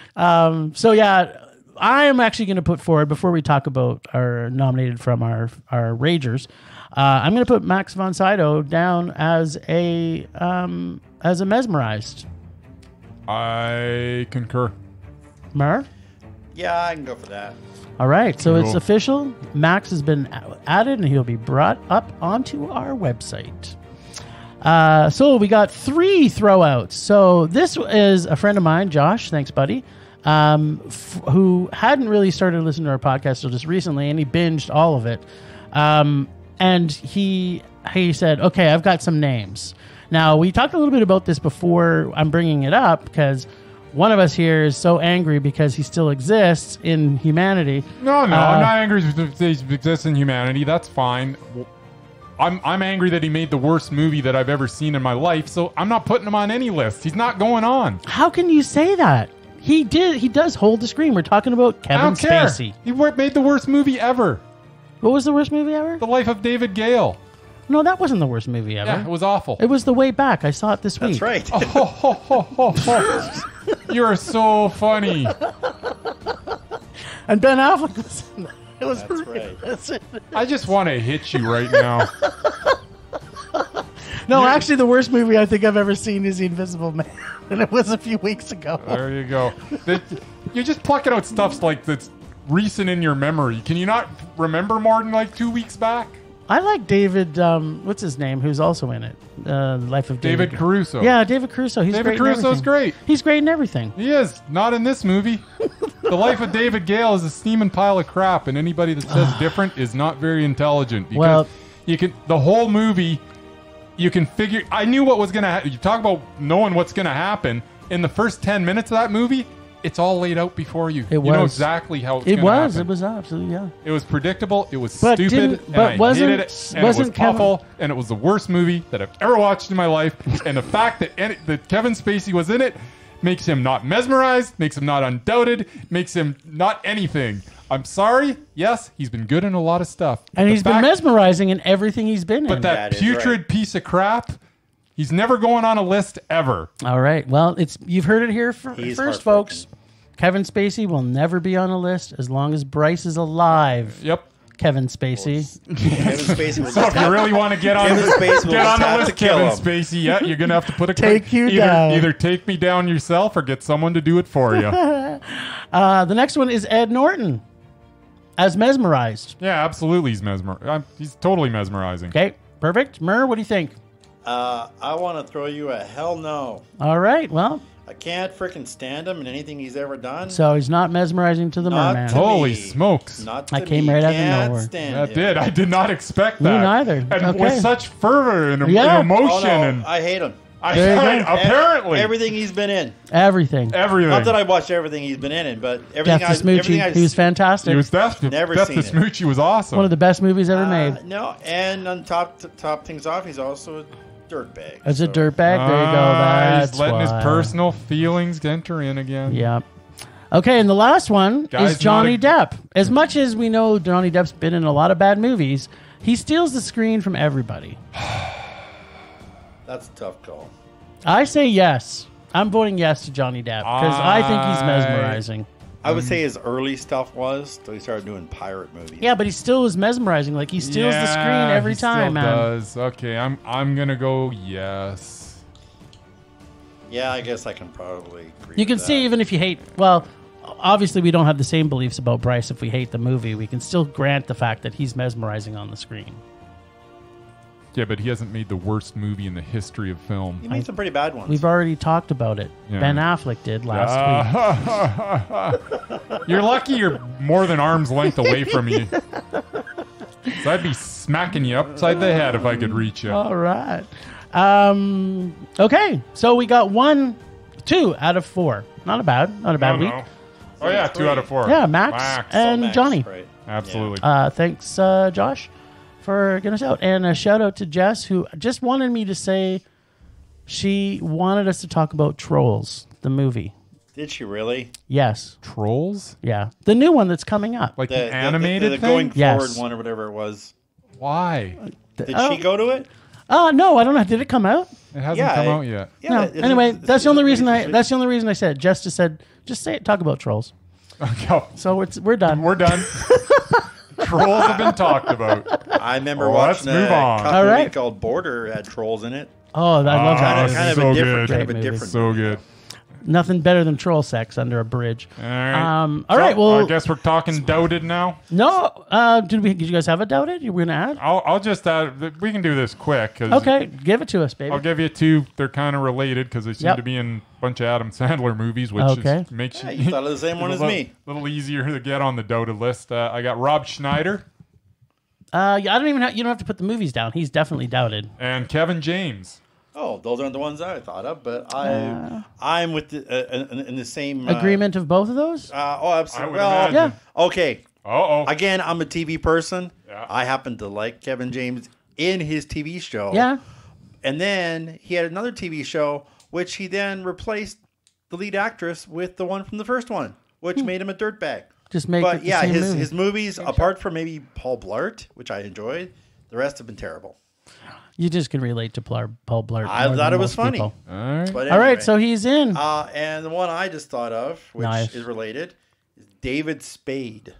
So yeah, I am actually going to put forward, before we talk about our nominated from our Ragers, I'm going to put Max von Sydow down as a Mesmerized. I concur. Mur? Yeah, I can go for that. All right, so it's Cool. official. Max has been added, and he'll be brought up onto our website. So we got 3 throwouts. So this is a friend of mine, Josh. Thanks, buddy. Who hadn't really started listening to our podcast until just recently, and he binged all of it. And he said, "Okay, I've got some names." Now we talked a little bit about this before. I'm bringing it up because one of us here is so angry because he still exists in humanity. No, I'm not angry that he exists in humanity. That's fine. I'm angry that he made the worst movie that I've ever seen in my life, so I'm not putting him on any list. He's not going on. How can you say that? He does hold the screen. We're talking about I Kevin don't care. Spacey. He made the worst movie ever. What was the worst movie ever? The Life of David Gale. No, that wasn't the worst movie ever. Yeah, it was awful. It was The Way Back. I saw it this week. That's right. You're so funny. And Ben Affleck was in that. It was That's right. That's it. I just want to hit you right now. No, actually, the worst movie I think I've ever seen is The Invisible Man, and it was a few weeks ago. There you go. You're just plucking out stuff like that's recent in your memory. Can you not remember more than like 2 weeks back? I like David. What's his name? Who's also in it? Life of David Caruso. Yeah, David Caruso. He's David great. Caruso's great. He's great in everything. He is. Not in this movie. The Life of David Gale is a steaming pile of crap, and anybody that says different is not very intelligent. Because Well- the whole movie, you can figure. I knew what was going to happen. You talk about knowing what's going to happen. In the first 10 minutes of that movie, it's all laid out before you. You know was. exactly how it's It going to happen. was. It was absolutely, yeah. It was predictable. It was But stupid. didn't- And but I wasn't- hated it. And wasn't it was Kevin- awful. And it was the worst movie that I've ever watched in my life. And the fact that Kevin Spacey was in it makes him not mesmerized, makes him not undoubted, makes him not anything. I'm sorry. Yes, he's been good in a lot of stuff. And The he's been fact- mesmerizing in everything he's been in. But that That is putrid right. piece of crap, he's never going on a list ever. All right. Well, you've heard it here He's first, heartbroken. folks. Kevin Spacey will never be on a list as long as Bryce is alive. Yep. Kevin Spacey. Kevin Spacey was So if you really want to get on, Kevin Spacey will get on just the have list, to kill Kevin him. Spacey, yeah, you're going to have to put a Take you either, down. Either take me down yourself or get someone to do it for you. The next one is Ed Norton as Mesmerized. Yeah, absolutely. He's totally mesmerizing. Okay, perfect. Mur, what do you think? I want to throw you a hell no. All right, well, I can't freaking stand him in anything he's ever done. so he's not mesmerizing to the Not merman. to Holy me. smokes. Not I to came me. right out of Can't nowhere. stand That him. did. I did not expect Me that. neither. And Okay. with such fervor and Yeah. emotion. Oh, no, And I hate him. There you go. apparently. Everything he's been in. Everything. Everything. Not that I watched everything he's been in, but everything Death to Smoochie. He was fantastic. He was Death Never to seen it. Smoochie was awesome. One of the best movies ever made. No, and on top things off, he's also a dirtbag. As a so- dirtbag, there you go. That's He's letting his why. personal feelings enter in again. Yeah. Okay, and the last one Guy's is Johnny not Depp. As much as we know Johnny Depp's been in a lot of bad movies, he steals the screen from everybody. That's a tough call. I say yes. I'm voting yes to Johnny Depp because I think he's mesmerizing. I would say his early stuff was till he started doing pirate movies. Yeah, but he still was mesmerizing. Like he steals the screen every he time, still man. Does. Okay, I'm gonna go yes. Yeah, I guess I can probably agree. You can with see that. even if you hate. Well, obviously we don't have the same beliefs about Bryce. If we hate the movie, we can still grant the fact that he's mesmerizing on the screen. Yeah, but he hasn't made the worst movie in the history of film. He made some pretty bad ones. We've already talked about it. Yeah. Ben Affleck did last week. You're lucky you're more than arm's length away from me. So I'd be smacking you upside the head if I could reach you. All right. Okay, so we got 2 out of 4. Not a bad week. No. Oh yeah, 2 out of 4. Yeah, Max and Max, Johnny. right. Absolutely. Thanks, Josh, for getting us out. And a shout out to Jess, who just wanted me to say she wanted us to talk about Trolls, the movie. Did she really? Yes. Trolls? Yeah. The new one that's coming up. Like the animated the thing? going forward Yes. one or whatever it was. Why? Did she go to it? No, I don't know. Did it come out? It hasn't Yeah, come it- out yet. Yeah. No. it's- Anyway, it's- that's the only reason it's- That's the only reason I said. Jess just said, just say it. Talk about Trolls. Okay. So we're done. We're done. Trolls have been talked about. I remember Let's watching move on. a All right. movie called Border had trolls in it. Oh, I love that. Kind of so a good. different, kind of a Great movie. different. So good. Nothing better than troll sex under a bridge. All right. All right. Well, I guess we're talking Doubted now. no. Did you guys have a doubted? You were gonna add? I'll just add. We can do this quick. 'Cause Okay, give it to us, baby. I'll give you 2. They're kind of related because they seem Yep. to be in a bunch of Adam Sandler movies, which Okay. makes Yeah, you thought of the same one as me. A little easier to get on the Doubted list. I got Rob Schneider I don't even. You don't have to put the movies down. He's definitely doubted. and Kevin James. Oh, those aren't the ones I thought of, but I'm with in the same Agreement of both of those? absolutely. I would Well, imagine. okay. Uh-oh. Again, I'm a TV person. Yeah. I happen to like Kevin James in his TV show. Yeah. And then he had another TV show, which he then replaced the lead actress with the one from the first one, which made him a dirtbag. Just make But it the yeah, same his movie. his movies, apart from maybe Paul Blart, which I enjoyed, the rest have been terrible. You just can relate to Paul Blart. I more thought than it was most funny. people. All right. But All right, anyway. so he's in. And the one I just thought of, which Nice. is related, is David Spade.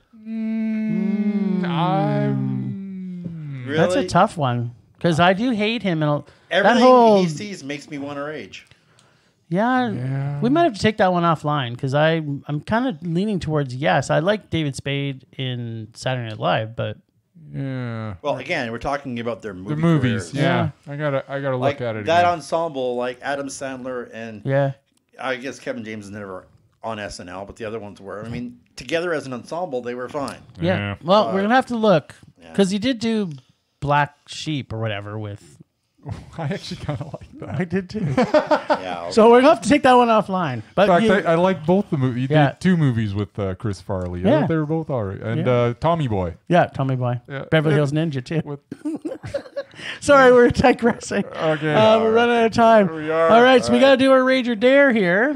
Really? That's a tough one because I do hate him. And Everything that whole he sees makes me want to rage. yeah, we might have to take that one offline because I'm kind of leaning towards yes. I like David Spade in Saturday Night Live, but Yeah. Well, again, we're talking about their movie The movies. careers. Yeah. I gotta Like look at it. that again. ensemble, like Adam Sandler and yeah, I guess Kevin James is never on SNL, but the other ones were. I mean, together as an ensemble, they were fine. yeah. Well, we're gonna have to look Yeah. because he did do Black Sheep or whatever with. I actually kind of like that. I did too. Yeah. So we're gonna have to take that one offline. But In fact, you- I like both the movies. He Yeah. did 2 movies with Chris Farley. I Yeah. thought they were both all right. And Yeah. Tommy Boy. yeah, Tommy Boy, Yeah. Beverly Hills Ninja too. With Sorry, we're digressing. Okay. We're running out of time. We are. All right, so we All got to right. do our Rage or Dare here.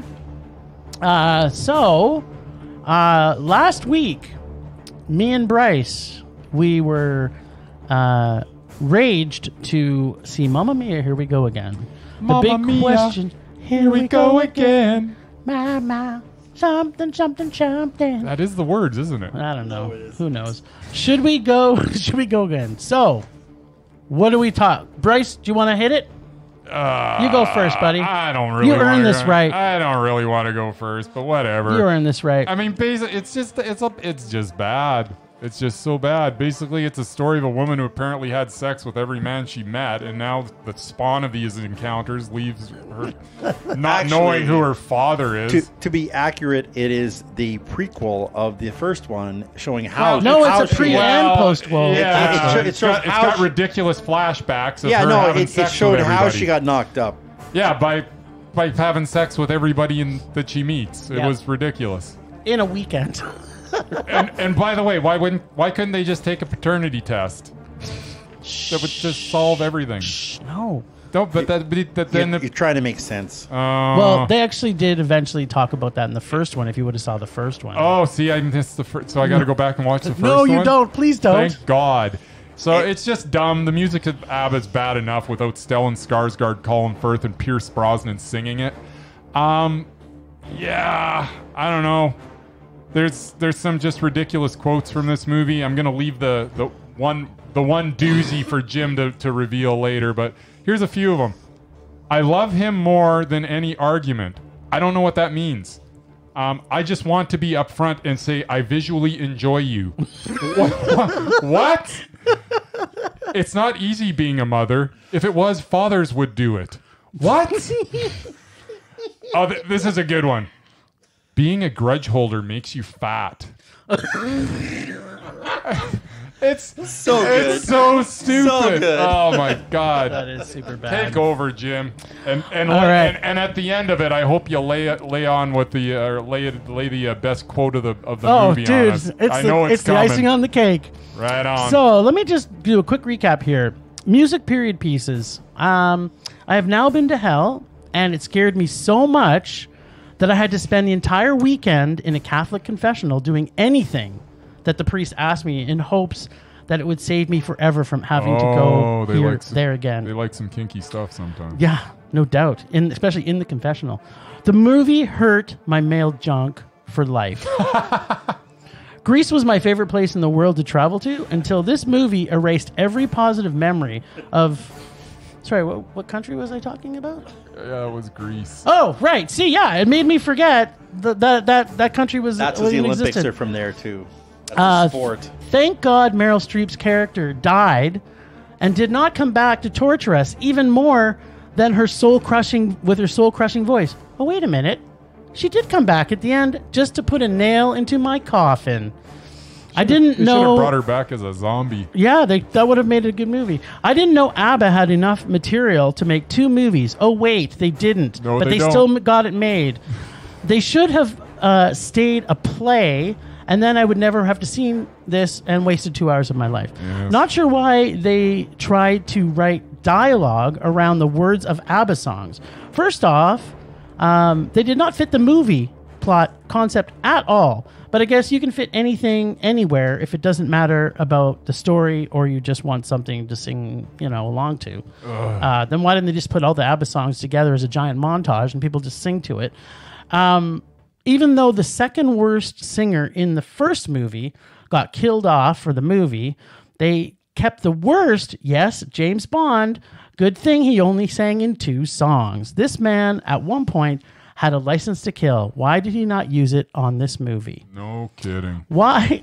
Last week, me and Bryce, we were raged to see Mamma Mia. Here we go again. Mamma the big Mia, question. Here we go again. Mama, something, something, something. That is the words, isn't it? I don't know. No, it is. Who knows? Should we go? Should we go again? So, what do we talk? Bryce, do you want to hit it? You go first, buddy. I don't really. You earned wanna this go- right. I don't really want to go first, but whatever. You earned this right. I mean, basically, it's just bad. It's just so bad. Basically, it's a story of a woman who apparently had sex with every man she met, and now the spawn of these encounters leaves her not Actually, knowing who her father is. To be accurate, it is the prequel of the first one, showing how. no, how it's a she- pre- and post world. Yeah, It shows it's how got she- ridiculous flashbacks. Of Yeah, her no, having it sex showed with how everybody. she got knocked up. Yeah, by having sex with everybody that she meets. It Yeah. was ridiculous. In a weekend. And by the way, why couldn't they just take a paternity test? That would just solve everything. No. Don't. But then You're trying to make sense. Well, they actually did eventually talk about that in the first one. If you would have saw the first one. Oh, see, I missed the first. So I got to go back and watch the first one. No, you don't. Please don't. Thank God. So it's just dumb. The music of ABBA's bad enough without Stellan Skarsgård, Colin Firth, and Pierce Brosnan singing it. Yeah, I don't know. There's some just ridiculous quotes from this movie. I'm gonna leave the one doozy for Jim to reveal later, but here's a few of them. I love him more than any argument. I don't know what that means. I just want to be upfront and say I visually enjoy you. What? It's not easy being a mother. If it was, fathers would do it. What? Oh, this is a good one. Being a grudge holder makes you fat. It's so good. It's so stupid. So good. Oh my God. That is super bad. Take over, Jim. And right. and at the end of it, I hope you lay on with the lay the best quote of the movie dude, on us. I know it's the coming. icing on the cake. Right on. So let me just do a quick recap here. Music period pieces. I have now been to hell, and it scared me so much that I had to spend the entire weekend in a Catholic confessional doing anything that the priest asked me in hopes that it would save me forever from having to go there again. They like some kinky stuff sometimes. Yeah, no doubt. Especially in the confessional. The movie hurt my male junk for life. Greece was my favorite place in the world to travel to until this movie erased every positive memory of... Sorry, what country was I talking about? Yeah, it was Greece. Oh, right. See, yeah, it made me forget that country was That's what the Olympics existed. are from there, too. That's a sport. Thank God Meryl Streep's character died and did not come back to torture us even more than her soul-crushing voice. Oh, wait a minute. She did come back at the end just to put a nail into my coffin. I didn't know... They should have brought her back as a zombie. Yeah, that would have made it a good movie. I didn't know ABBA had enough material to make 2 movies. Oh, wait, they didn't. No, but they don't. still got it made. They should have stayed a play, and then I would never have to seen this and wasted 2 hours of my life. Yes. Not sure why they tried to write dialogue around the words of ABBA songs. First off, they did not fit the movie plot concept at all. But I guess you can fit anything anywhere if it doesn't matter about the story or you just want something to sing, along to. Then why didn't they just put all the ABBA songs together as a giant montage and people just sing to it? Even though the second worst singer in the first movie got killed off for the movie, they kept the worst, yes, James Bond. Good thing he only sang in 2 songs. This man, at one point, had a license to kill. Why did he not use it on this movie? No kidding. Why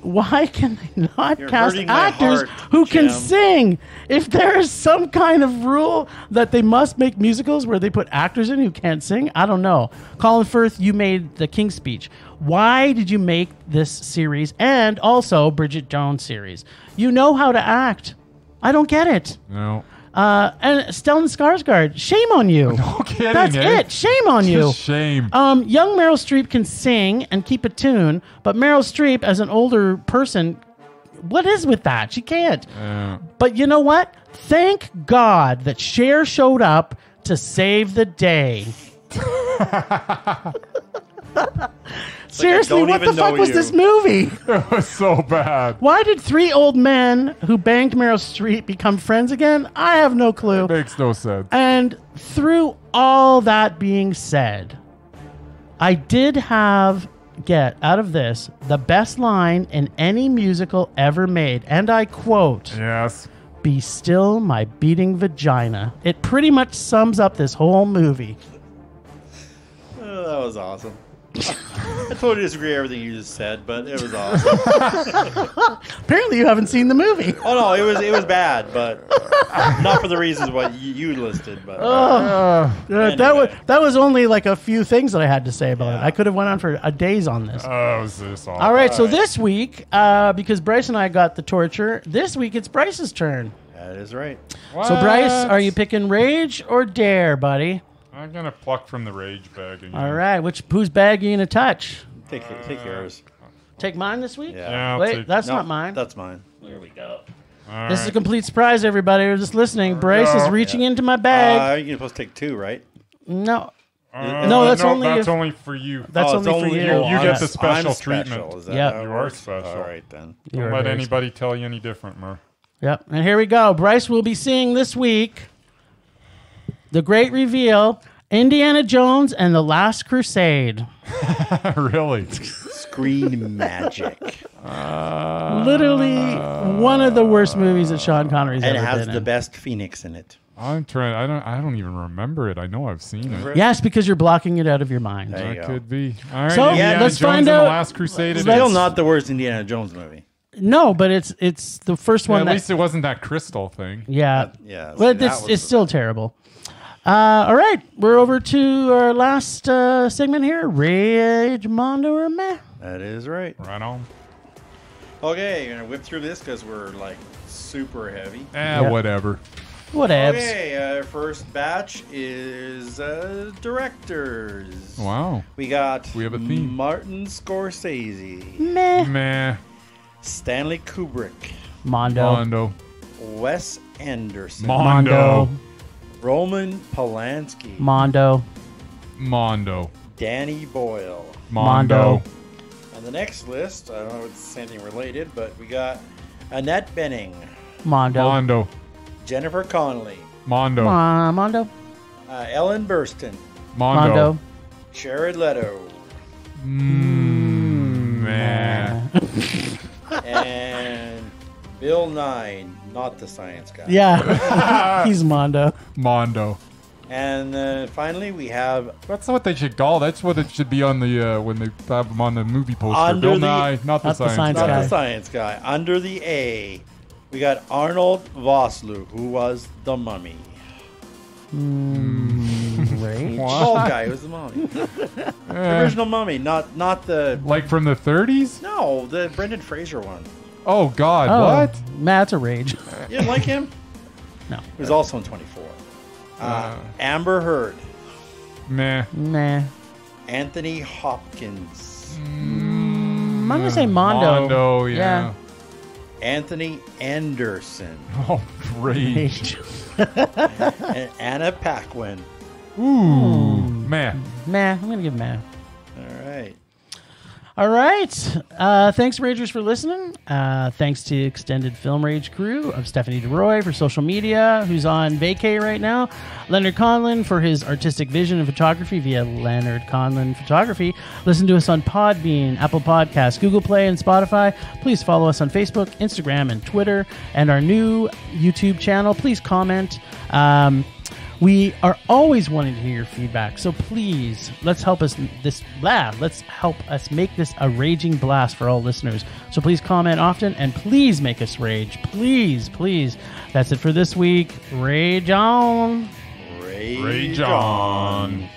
can they not You're cast hurting my actors heart, who can Jim. sing? If there is some kind of rule that they must make musicals where they put actors in who can't sing, I don't know. Colin Firth, you made the King's Speech. Why did you make this series and also Bridget Jones series? You know how to act. I don't get it. No. And Stellan Skarsgård, shame on you. No kidding. That's it. Shame on you. Just shame. Young Meryl Streep can sing and keep a tune, but Meryl Streep, as an older person, what is with that? She can't. But you know what? Thank God that Cher showed up to save the day. Seriously, don't what the even fuck know was you. this movie? It was so bad. Why did 3 old men who banged Meryl Streep become friends again? I have no clue. It makes no sense. And through all that being said, I did get out of this the best line in any musical ever made. And I quote, Yes. "Be still, my beating vagina." It pretty much sums up this whole movie. Oh, that was awesome. I totally disagree with everything you just said, but it was awesome. Apparently you haven't seen the movie. Oh no, it was bad, but not for the reasons what you listed. But That was only like a few things that I had to say about it. I could have went on for days on this. Oh, it was this awful. All right, so this week, because Bryce and I got the torture, this week it's Bryce's turn. that is right. So Bryce, are you picking Rage or Dare, buddy? I'm gonna pluck from the rage bag again. All right, whose bag are you gonna touch? Take yours. Take mine this week? Yeah. Yeah, I'll Wait, take- that's No, not mine. That's mine. Here we go. This is a complete surprise, everybody who's just listening. Bryce is reaching into my bag. You're supposed to take 2, right? No. No, that's only for you. That's only for you. You get the special I'm treatment. Is that Yep. how it You are works? special. All right, then. Don't let anybody tell you any different, Mur. Yep. And here we go. Bryce will be seeing this week the great reveal, Indiana Jones and the Last Crusade. Really? Screen magic. Literally one of the worst movies that Sean Connery's And it ever has been the in. best Phoenix in it. I'm trying. I don't even remember it. I know I've seen it. Yes, because you're blocking it out of your mind. There you That go. could be. All right. So, Indiana let's Jones find and out. The Last Crusade. It Still is. not the worst Indiana Jones movie. No, but it's the first one At that... least it wasn't that crystal thing. Yeah. Yeah, Well, see, that it's was- still terrible. All right. We're over to our last segment here. Rage, Mondo, or Meh? That is right. Right on. Okay, you're going to whip through this because we're like super heavy. Whatever. Whatevs. Okay, first batch is directors. Wow. We got We have a theme. Martin Scorsese, Meh. Meh. Stanley Kubrick, Mondo. Mondo. Wes Anderson, Mondo. Roman Polanski, Mondo. Mondo. Danny Boyle. Mondo. On the next list, I don't know if it's anything related, but we got Annette Bening, Mondo. Mondo. Jennifer Connelly, Mondo. Mondo. Ellen Burstyn, Mondo. Mondo. Jared Leto, Meh. and Bill Nye, not the science guy. Yeah. He's Mondo. Mondo. And finally, we have That's what they should call. That's what it should be on the when they have them on the movie poster. Under Bill the- Nye, not the science not guy. the science guy. Under the A, we got Arnold Vosloo, who was the mummy. Right. Bald guy who was the mummy. The original mummy, not the... Like from the 30s? No, the Brendan Fraser one. Oh God, Oh, what? Matt's a rage. You didn't like him? No. He was also in 24. Amber Heard, Meh. Meh. Anthony Hopkins, I'm going to say Mondo. Mondo, yeah. Anthony Anderson, Oh, rage. and Anna Paquin. Ooh, meh. Meh. I'm going to give meh. All right. All right. Thanks, Ragers, for listening. Thanks to Extended Film Rage crew of Stephanie DeRoy for social media, who's on vacay right now. Leonard Conlon for his artistic vision and photography via Leonard Conlon Photography. Listen to us on Podbean, Apple Podcasts, Google Play, and Spotify. Please follow us on Facebook, Instagram, and Twitter, and our new YouTube channel. Please comment. We are always wanting to hear your feedback, so please let's help us make this a raging blast for all listeners. So please comment often and please make us rage. Please, please. That's it for this week. Rage on. Rage Rage on.